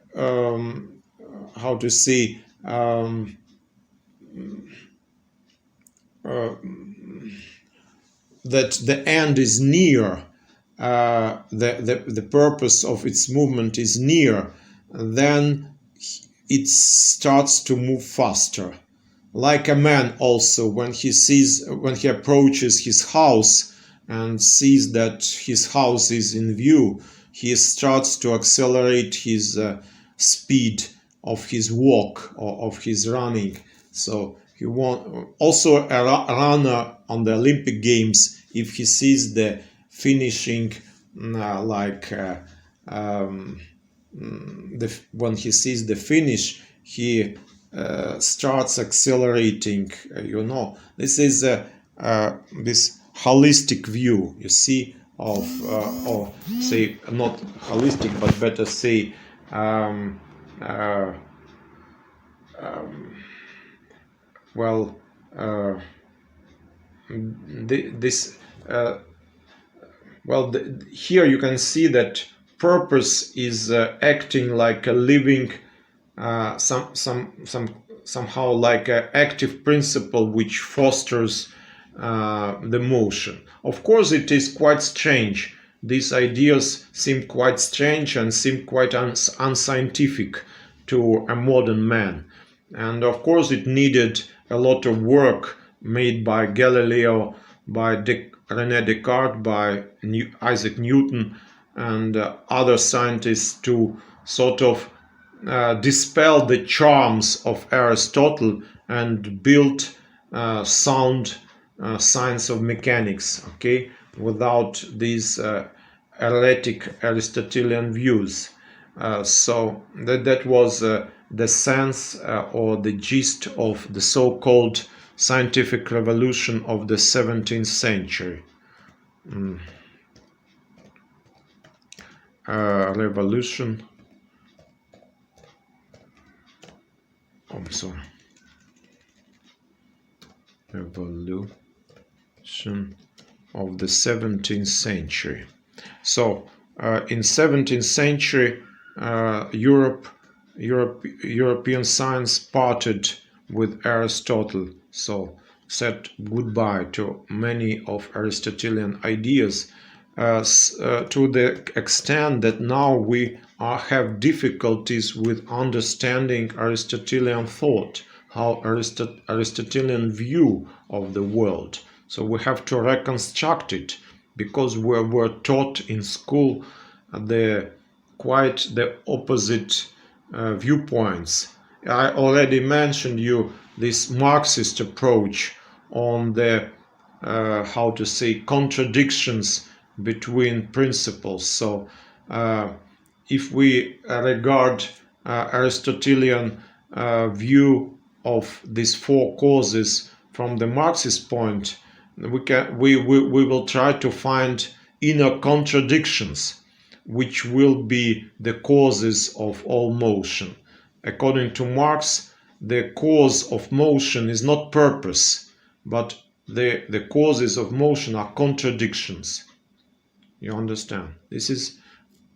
how to say that the end is near, the purpose of its movement is near, then it starts to move faster. Like a man also, when he approaches his house and sees that his house is in view, he starts to accelerate his speed of his walk or of his running. So he also a runner on the Olympic Games, if he sees the finishing when he sees the finish, he starts accelerating. This is this holistic view, you see, of or say not holistic, but better say this well, here you can see that purpose is acting like a living, somehow like an active principle which fosters the motion. Of course, it is quite strange. These ideas seem quite strange and seem quite unscientific to a modern man. And of course, it needed a lot of work made by Galileo, by René Descartes, by Isaac Newton, and other scientists to sort of dispel the charms of Aristotle and build sound science of mechanics, okay, without these heretic Aristotelian views. So that was the sense or the gist of the so-called scientific revolution of the 17th century. Revolution. I'm sorry. Revolution of the 17th century. So in 17th century, European science parted with Aristotle, so said goodbye to many of Aristotelian ideas, to the extent that now we have difficulties with understanding Aristotelian thought, how Aristotelian view of the world. So we have to reconstruct it, because we were taught in school quite the opposite viewpoints. I already mentioned you this Marxist approach on the how to say contradictions between principles. So if we regard Aristotelian view of these four causes from the Marxist point, we will try to find inner contradictions which will be the causes of all motion. According to Marx, the cause of motion is not purpose, but the causes of motion are contradictions. You understand? This is,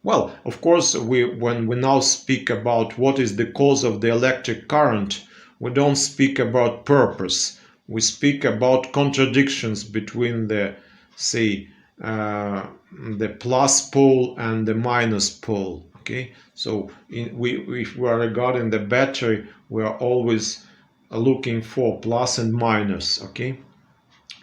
well, of course, when we now speak about what is the cause of the electric current, we don't speak about purpose. We speak about contradictions between the, say, the plus pole and the minus pole. Okay, so if we are regarding the battery, we are always looking for plus and minus. Okay,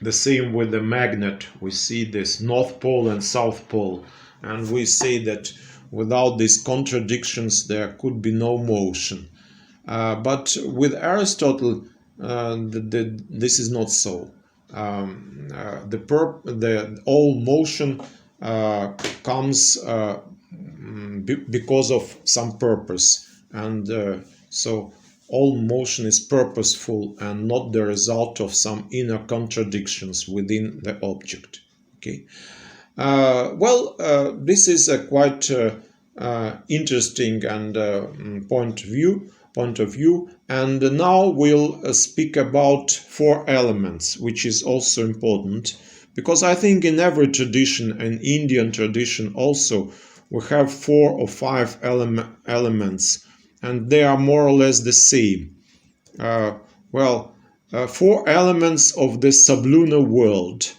the same with the magnet. We see this north pole and south pole, and we say that without these contradictions there could be no motion. But with Aristotle, this is not so. All motion comes because of some purpose, and so all motion is purposeful and not the result of some inner contradictions within the object. Okay. This is a quite interesting and point of view, and now we'll speak about four elements, which is also important, because I think in every tradition, an Indian tradition also, we have 4 or 5 elements, and they are more or less the same. 4 elements of the sublunar world.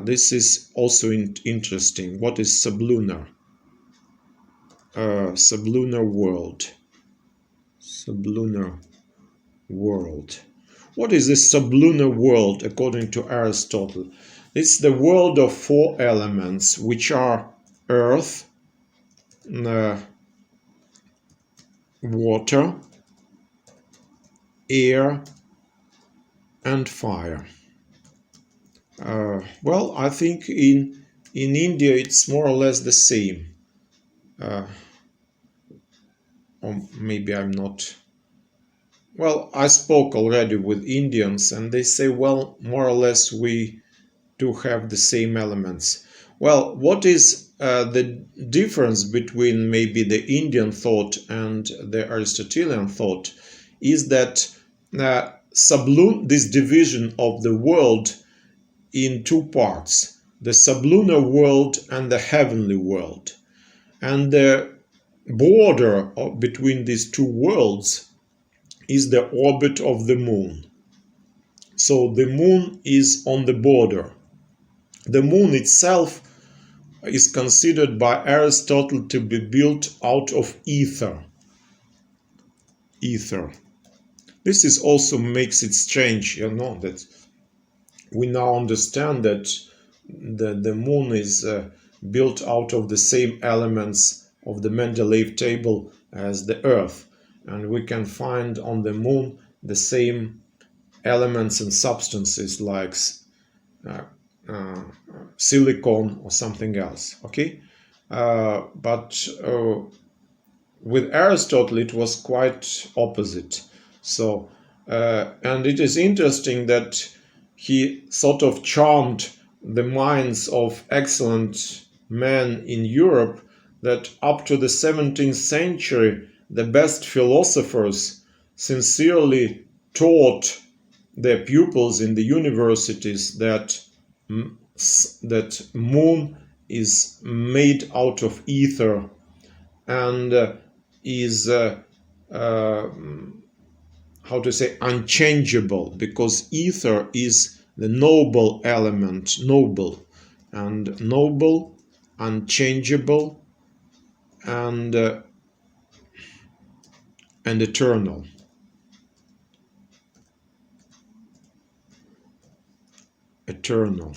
This is also interesting. What is sublunar? Sublunar world. Sublunar world. What is the sublunar world according to Aristotle? It's the world of 4 elements, which are earth, water, air, and fire. I think in India it's more or less the same. Or maybe I'm not. Well, I spoke already with Indians, and they say, well, more or less we do have the same elements. Well, what is the difference between maybe the Indian thought and the Aristotelian thought? Is that this division of the world in two parts, the sublunar world and the heavenly world. And the border between these two worlds is the orbit of the moon. So the moon is on the border. The moon itself is considered by Aristotle to be built out of ether. Ether. This is also makes it strange, that we now understand that the moon is built out of the same elements of the Mendeleev table as the Earth, and we can find on the moon the same elements and substances like silicon or something else. Okay, but with Aristotle it was quite opposite. So and it is interesting that he sort of charmed the minds of excellent men in Europe, that up to the 17th century the best philosophers sincerely taught their pupils in the universities that moon is made out of ether and is unchangeable, because ether is the noble element, noble, unchangeable, and eternal. Eternal.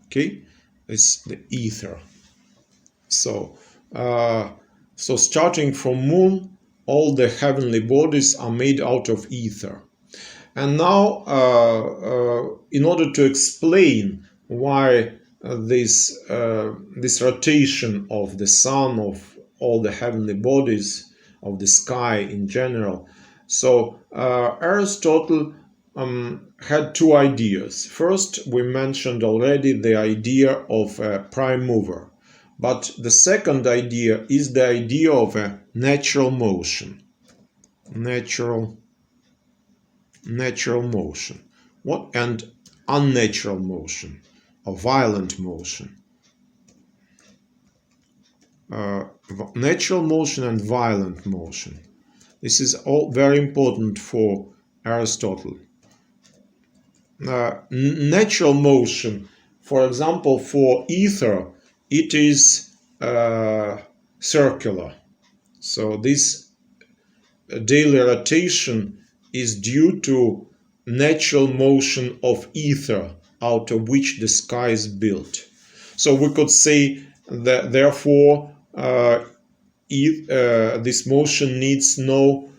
Okay, it's the ether. So starting from moon, all the heavenly bodies are made out of ether. And now, in order to explain why this rotation of the sun, of all the heavenly bodies, of the sky in general, so Aristotle had two ideas. First, we mentioned already the idea of a prime mover. But the second idea is the idea of a natural motion. Natural motion. What and unnatural motion, or violent motion. Natural motion and violent motion. This is all very important for Aristotle. Natural motion, for example, for ether, it is circular. So this daily rotation is due to natural motion of ether, out of which the sky is built. So we could say that therefore this motion needs no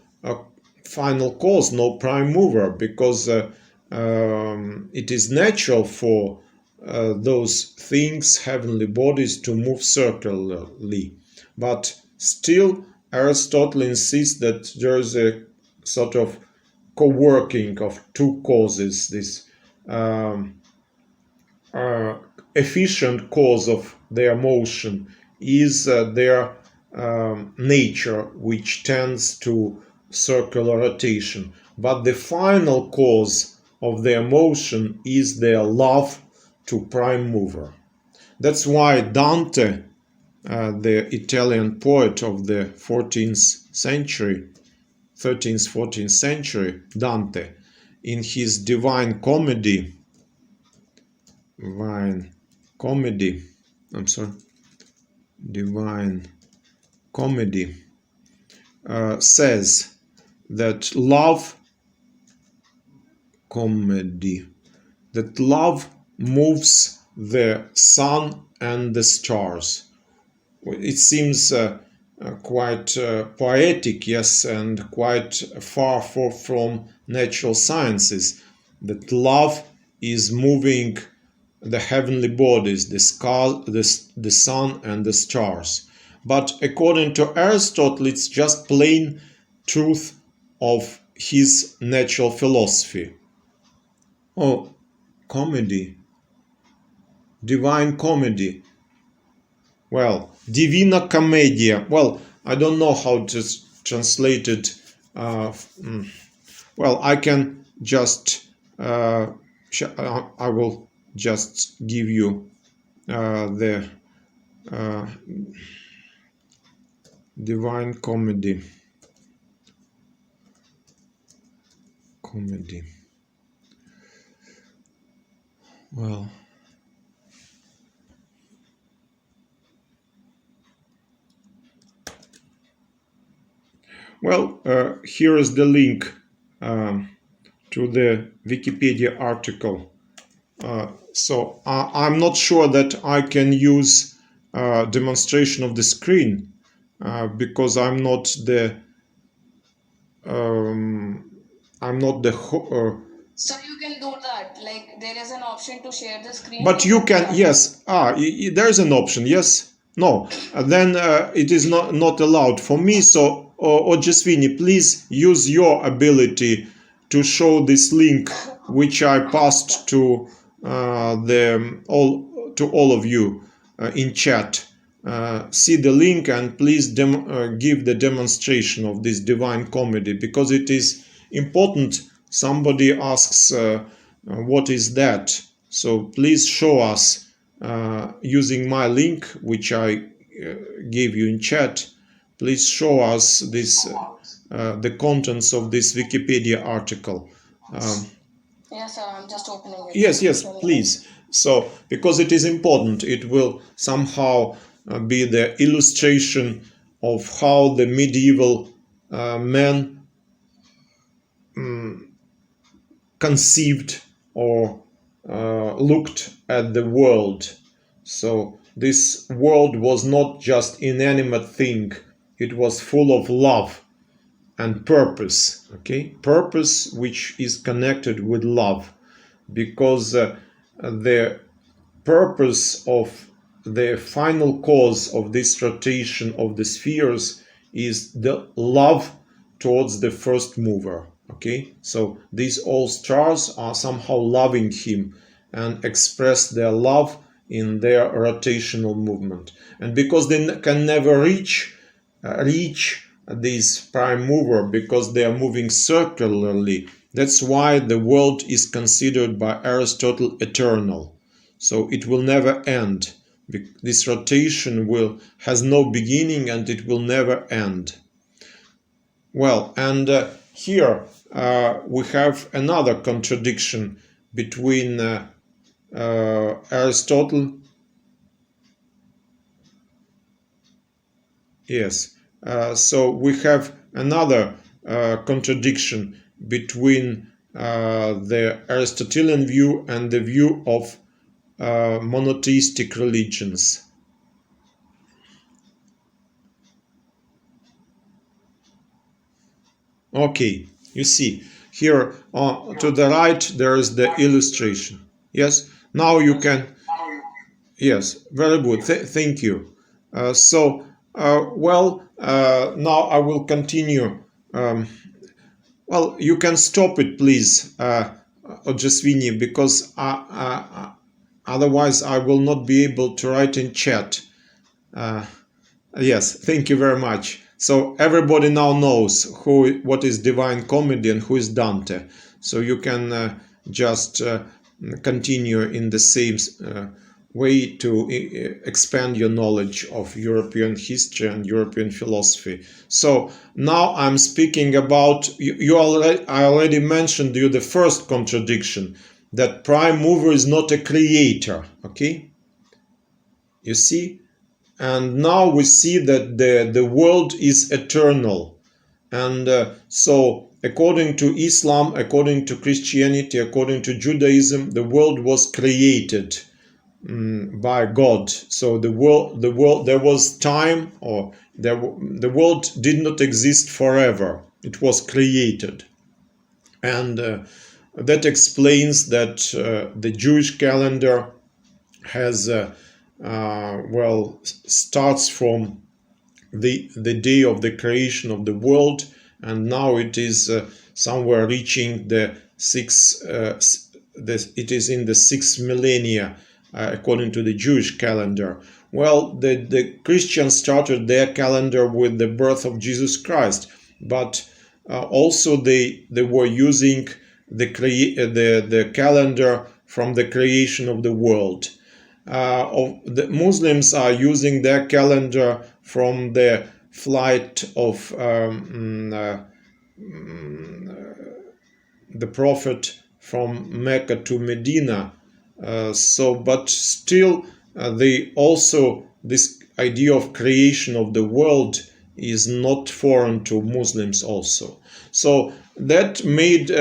final cause, no prime mover, because it is natural for those things, heavenly bodies, to move circularly. But still, Aristotle insists that there is a sort of co-working of two causes. This efficient cause of their motion is their nature, which tends to circular rotation. But the final cause of their motion is their love to prime mover. That's why Dante, the Italian poet of the 13th, 14th century, Dante, in his Divine Comedy, says that love moves the sun and the stars. It seems quite poetic, yes, and quite far from natural sciences, that love is moving the heavenly bodies, the sun and the stars. But according to Aristotle, it's just plain truth of his natural philosophy. Oh, comedy. Divine Comedy. Well, Divina Commedia. Well, I don't know how to translate it. Well, I can just I will just give you the Divine Comedy. Well, here is the link to the Wikipedia article. So I'm not sure that I can use demonstration of the screen because I'm not the So you can do that. Like there is an option to share the screen. but you can, yes, there's an option, yes, no, then it is not allowed for me. So Ojasvini, please use your ability to show this link which I passed to all of you in chat. See the link and please give the demonstration of this Divine Comedy, because it is important. Somebody asks what is that, so please show us using my link which I gave you in chat. Please show us this the contents of this Wikipedia article. Yes, sir, I'm just opening it. Yes, please. So, because it is important, it will somehow be the illustration of how the medieval men conceived or looked at the world. So, this world was not just inanimate thing, it was full of love and purpose, okay? Purpose which is connected with love, because the purpose of the final cause of this rotation of the spheres is the love towards the first mover, okay? So these all stars are somehow loving him and express their love in their rotational movement. And because they can never reach this prime mover, because they are moving circularly, that's why the world is considered by Aristotle eternal. So it will never end. This rotation has no beginning and it will never end. Well, and here we have another contradiction between Aristotle. Yes. So we have another contradiction between the Aristotelian view and the view of monotheistic religions. Okay, you see here to the right there is the illustration. Yes, now you can. Yes, very good. Thank you. Now I will continue. Well, you can stop it, please, Ojasvini, because otherwise I will not be able to write in chat. Yes, thank you very much. So everybody now knows what is Divine Comedy and who is Dante. So you can just continue in the same way to expand your knowledge of European history and European philosophy. So now I'm speaking about I already mentioned you the first contradiction, that prime mover is not a creator. Okay, you see, and now we see that the world is eternal, and so according to Islam, according to Christianity, according to Judaism, the world was created by God. So the world, there was time, or the world did not exist forever. It was created, and that explains that the Jewish calendar has starts from the day of the creation of the world, and now it is somewhere reaching the it is in the 6th millennia according to the Jewish calendar. Well, the Christians started their calendar with the birth of Jesus Christ, but also they were using the calendar from the creation of the world. The Muslims are using their calendar from the flight of the Prophet from Mecca to Medina. But still, they also, this idea of creation of the world is not foreign to Muslims also. So that made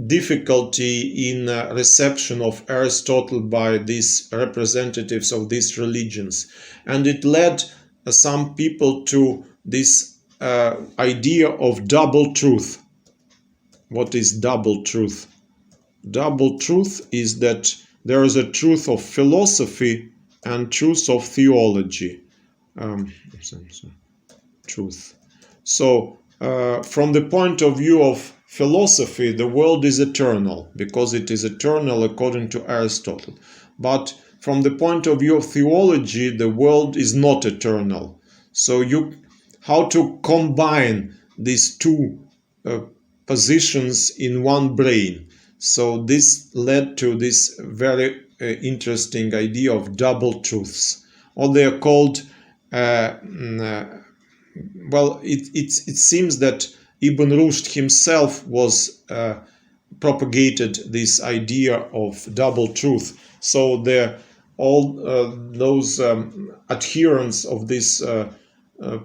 difficulty in reception of Aristotle by these representatives of these religions, and it led some people to this idea of double truth. What is double truth? Double truth is that there is a truth of philosophy and truth of theology. Truth. So, from the point of view of philosophy, the world is eternal because it is eternal according to Aristotle. But from the point of view of theology, the world is not eternal. So, how to combine these two positions in one brain? So this led to this very interesting idea of double truths, or they are called. It seems that Ibn Rushd himself was propagated this idea of double truth. So all those adherents of this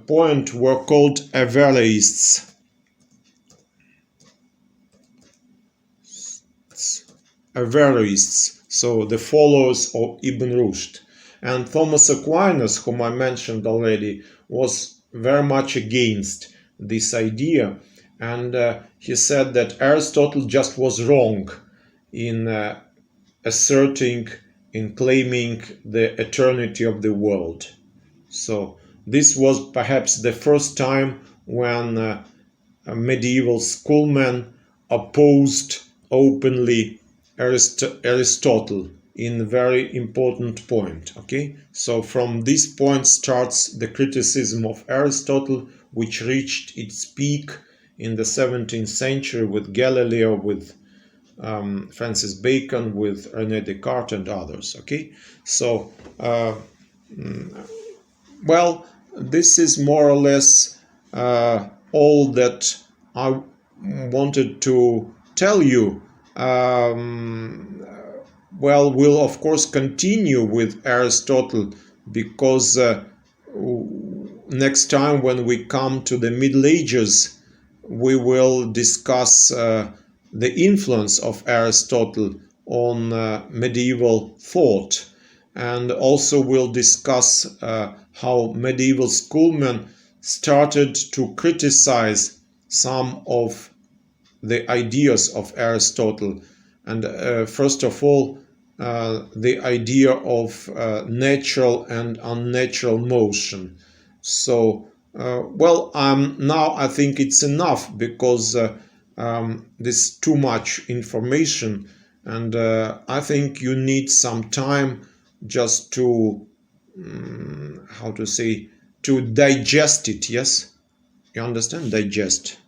point were called Averroists. Averroists, so the followers of Ibn Rushd. And Thomas Aquinas, whom I mentioned already, was very much against this idea, and he said that Aristotle just was wrong in asserting, in claiming the eternity of the world. So this was perhaps the first time when medieval schoolmen opposed openly Aristotle in a very important point. Okay, so from this point starts the criticism of Aristotle, which reached its peak in the 17th century with Galileo, with Francis Bacon, with René Descartes and others. Okay, so this is more or less all that I wanted to tell you. We'll of course continue with Aristotle, because next time when we come to the Middle Ages, we will discuss the influence of Aristotle on medieval thought, and also we'll discuss how medieval schoolmen started to criticize some of the ideas of Aristotle, and first of all the idea of natural and unnatural motion. So now I think it's enough, because there's too much information, and I think you need some time just to to digest it. Yes, you understand? Digest,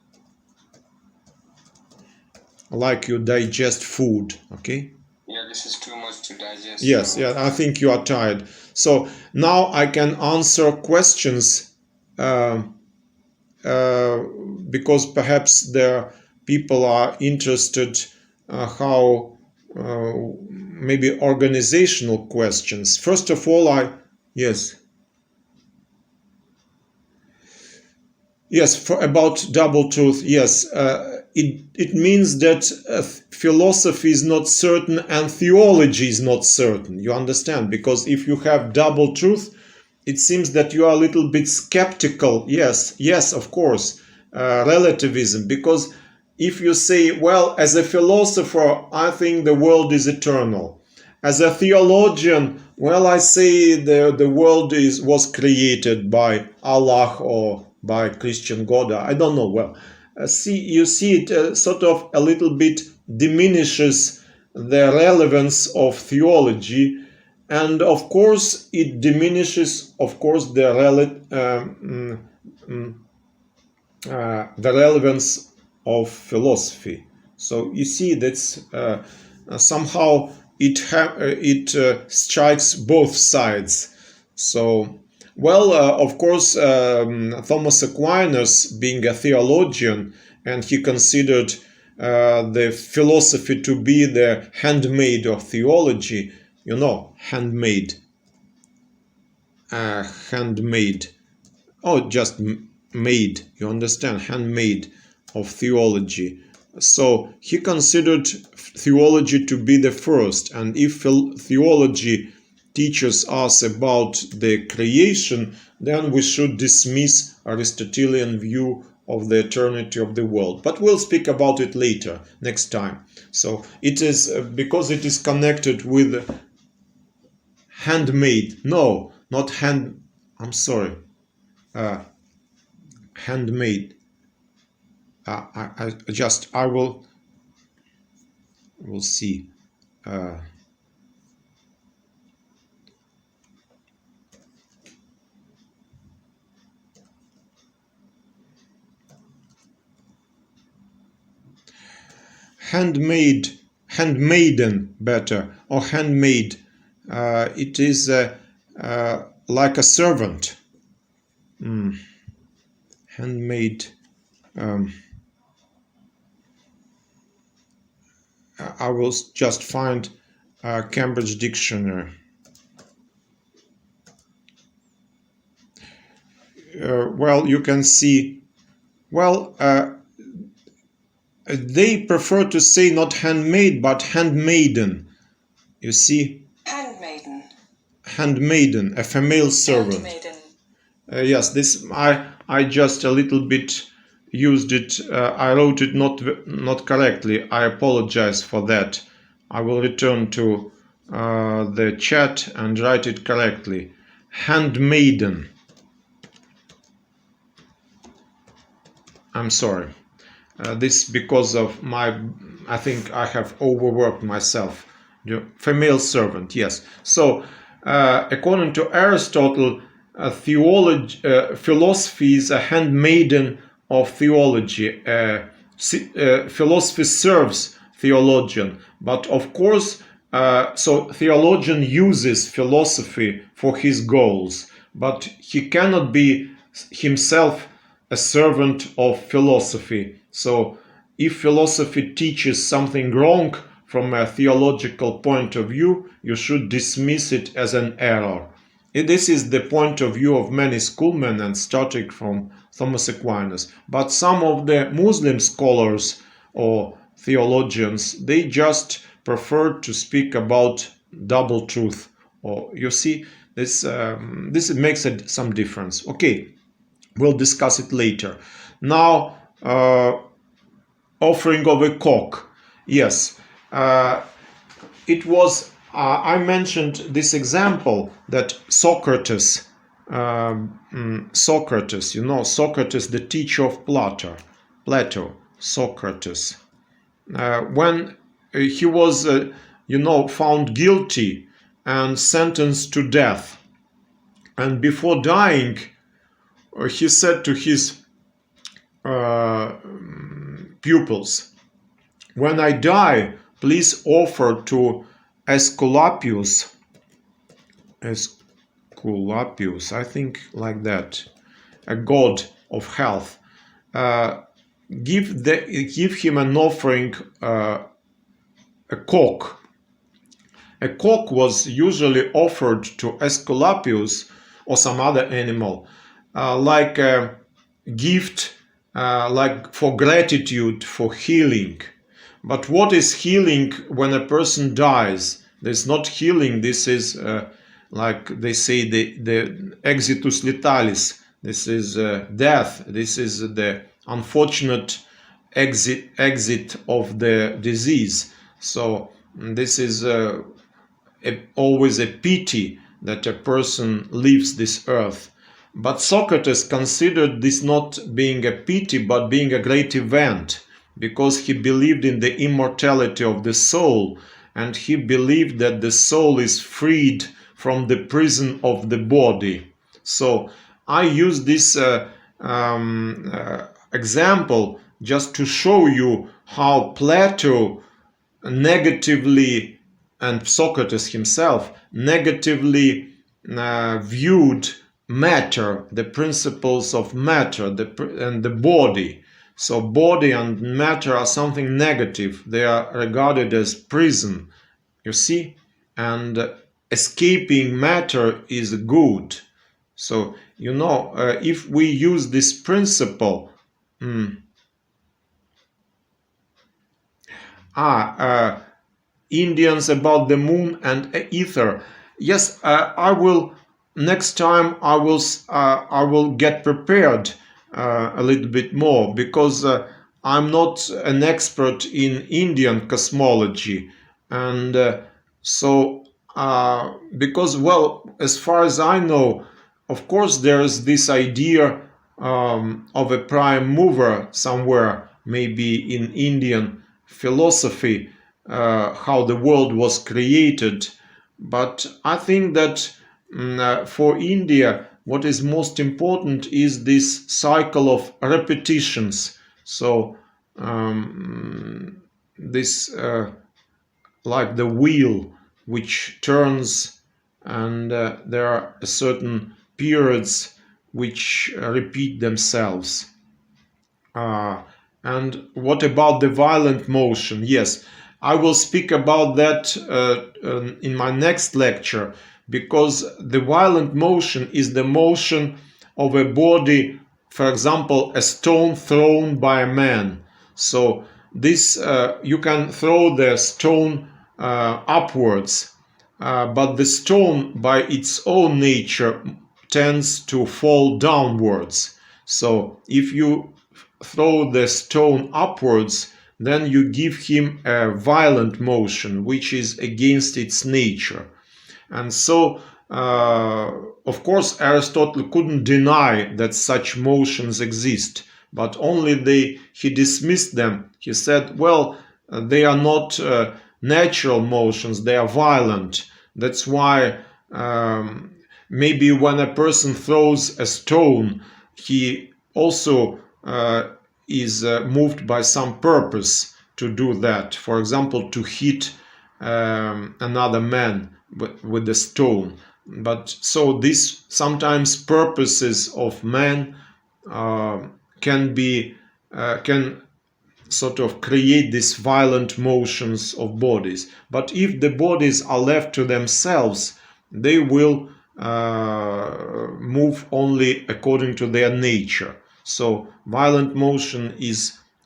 like you digest food. Okay. Yeah, this is too much to digest. Yes, yeah, I think you are tired. So now I can answer questions, because perhaps there people are interested how maybe organizational questions. First of all, about double truth. Yes, it means that philosophy is not certain and theology is not certain. You understand? Because if you have double truth, it seems that you are a little bit skeptical. Yes, of course, relativism. Because if you say, well, as a philosopher, I think the world is eternal. As a theologian, well, I say the world was created by Allah or by Christian God. I don't know. Well, you see it sort of a little bit diminishes the relevance of theology, and of course it diminishes, of course, the relevance of philosophy. So you see that's somehow it strikes both sides. So, well, of course, Thomas Aquinas, being a theologian, and he considered the philosophy to be the handmaid of theology. You know, handmaid. Handmaid. Oh, just made. You understand? Handmaid of theology. So he considered theology to be the first, and if theology teaches us about the creation, then we should dismiss Aristotelian view of the eternity of the world. But we'll speak about it later, next time. So it is because it is connected with handmade. No, not hand. I'm sorry. Handmade. I will see. Handmade, handmaiden, better, or handmaid. It is like a servant. Handmade. I will just find Cambridge Dictionary. Well, you can see. Well, they prefer to say not handmaid, but handmaiden. You see? Handmaiden. Handmaiden, a female servant. Handmaiden. Yes, this I just a little bit used it. I wrote it not correctly. I apologize for that. I will return to the chat and write it correctly. Handmaiden. I'm sorry. This because of I think I have overworked myself. The female servant, yes. So, according to Aristotle, philosophy is a handmaiden of theology. Philosophy serves theologian, but of course, so theologian uses philosophy for his goals, but he cannot be himself a servant of philosophy. So if philosophy teaches something wrong from a theological point of view, you should dismiss it as an error. This is the point of view of many schoolmen, and starting from Thomas Aquinas. But some of the Muslim scholars or theologians, they just prefer to speak about double truth. Or you see, this makes some difference. Okay. We'll discuss it later. Now, offering of a cock. Yes, it was. I mentioned this example that Socrates, you know, Socrates, the teacher of Plato, Socrates, when he was, found guilty and sentenced to death, and before dying, he said to his pupils, "When I die, please offer to Aesculapius, I think like that, a god of health, give him an offering, a cock." A cock was usually offered to Aesculapius or some other animal, like a gift, like for gratitude, for healing. But what is healing when a person dies? There's not healing. This is like they say the exitus letalis. This is death. This is the unfortunate exit of the disease. So this is always a pity that a person leaves this earth. But Socrates considered this not being a pity, but being a great event, because he believed in the immortality of the soul, and he believed that the soul is freed from the prison of the body. So I use this example just to show you how Plato negatively, and Socrates himself, negatively viewed matter, the principles of matter, and the body. So body and matter are something negative. They are regarded as prison, you see, and escaping matter is good. So, if we use this principle, Indians about the moon and ether. Yes, I will. Next time, I will get prepared a little bit more, because I'm not an expert in Indian cosmology, and because, well, as far as I know, of course, there's this idea of a prime mover somewhere, maybe in Indian philosophy, how the world was created. But I think that for India, what is most important is this cycle of repetitions. So this like the wheel which turns, and there are certain periods which repeat themselves. And what about the violent motion? Yes, I will speak about that in my next lecture, because the violent motion is the motion of a body, for example, a stone thrown by a man. So this you can throw the stone upwards, but the stone by its own nature tends to fall downwards. So if you throw the stone upwards, then you give him a violent motion, which is against its nature. And so, of course, Aristotle couldn't deny that such motions exist, but only he dismissed them. He said, well, they are not natural motions, they are violent. That's why maybe when a person throws a stone, he also is moved by some purpose to do that. For example, to hit another man with the stone. But so this sometimes purposes of man can sort of create these violent motions of bodies. But if the bodies are left to themselves, they will move only according to their nature. So violent motion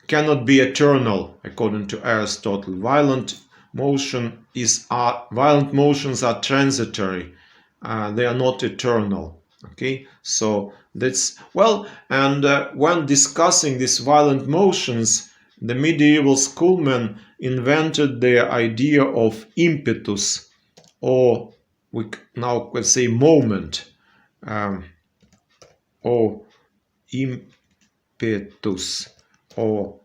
cannot be eternal, according to Aristotle. Violent motions are transitory. They are not eternal. Okay, so that's well. And when discussing these violent motions, the medieval schoolmen invented the idea of impetus, or we now could say moment, or impetus, or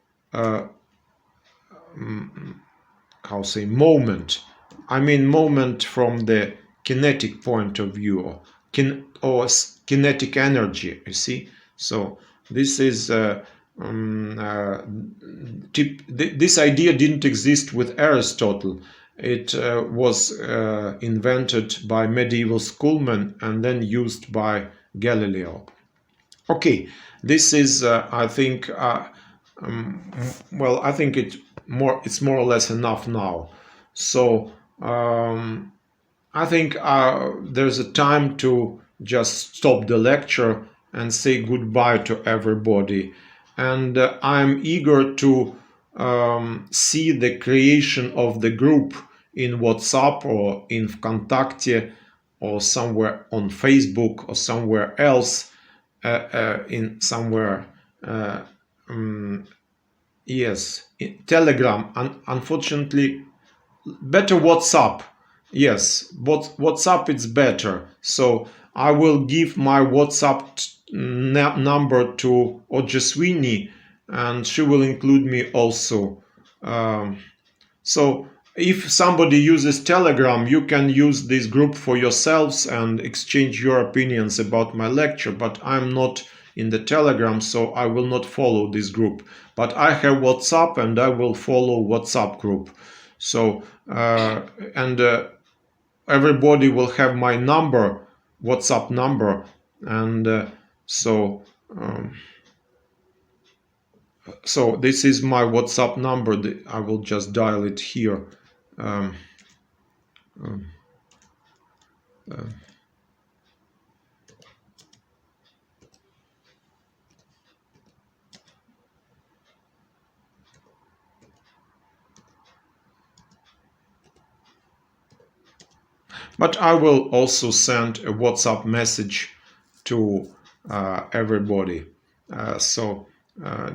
how say moment. I mean moment from the kinetic point of view, or kinetic energy, you see. So this is this idea didn't exist with Aristotle. It was invented by medieval schoolmen and then used by Galileo. Okay, this is I think well, I think it's more or less enough now. So I think there's a time to just stop the lecture and say goodbye to everybody. And I'm eager to see the creation of the group in WhatsApp or in Vkontakte or somewhere on Facebook or somewhere else, yes, in Telegram. Unfortunately, better WhatsApp. Yes, but WhatsApp is better. So I will give my WhatsApp number to Ojaswini, and she will include me also. So if somebody uses Telegram, you can use this group for yourselves and exchange your opinions about my lecture, but I'm not in the Telegram, so I will not follow this group. But I have WhatsApp, and I will follow WhatsApp group. So everybody will have my number, WhatsApp number, and so this is my WhatsApp number. I will just dial it here. Um, um, uh, But I will also send a WhatsApp message to everybody.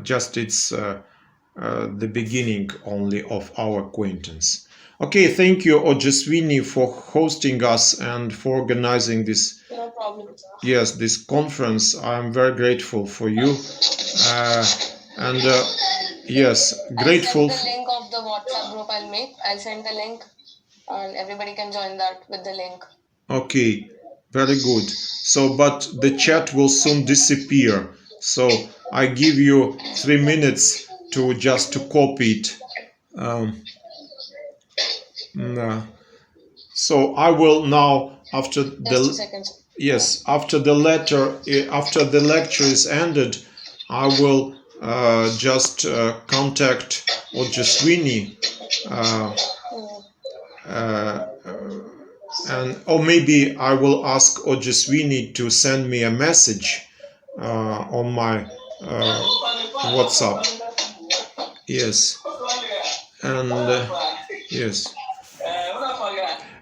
Just it's the beginning only of our acquaintance. Okay, thank you, Ojaswini, for hosting us and for organizing this. No problem. Yes, this conference. I'm very grateful for you. Yes, grateful. I'll send the link of the WhatsApp group I'll make. I'll send the link and everybody can join that with the link. Okay, very good. So, but the chat will soon disappear. So I give you 3 minutes to copy it. So I will now, after after the lecture is ended, I will just contact Ojaswini, or maybe I will ask Ojaswini to send me a message on my WhatsApp. Yes, and yes.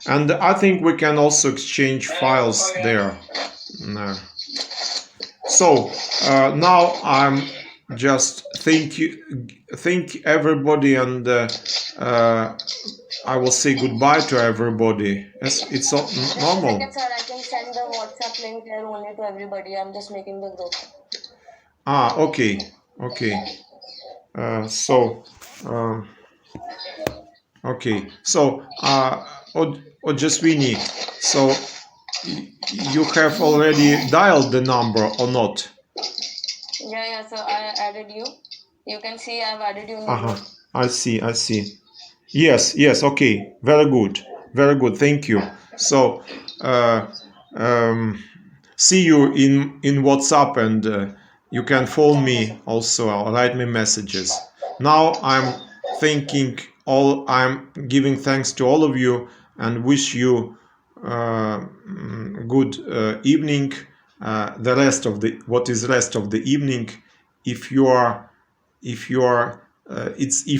And I think we can also exchange files there. So now I'm just thank everybody, and I will say goodbye to everybody. It's normal. Second, sir, I can send the WhatsApp link here only to everybody. I'm just making the group. Okay. Okay. So Ojaswini, so you have already dialed the number or not? Yeah, so I added you. You can see I've added you in the group. I see. Yes, okay. Very good. Thank you. So see you in WhatsApp, and you can phone me also or write me messages. Now I'm giving thanks to all of you and wish you good evening. The rest of the evening, if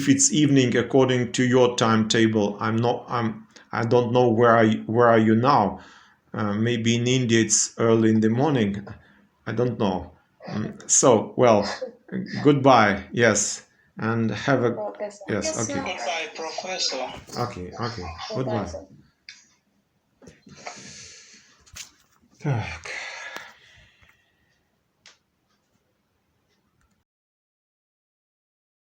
it's evening according to your timetable. I don't know where are you now. Maybe in India it's early in the morning. I don't know. So, well, goodbye. Yes, and have a yes. Okay. Goodbye, Professor. Okay. Goodbye. Sir. Так.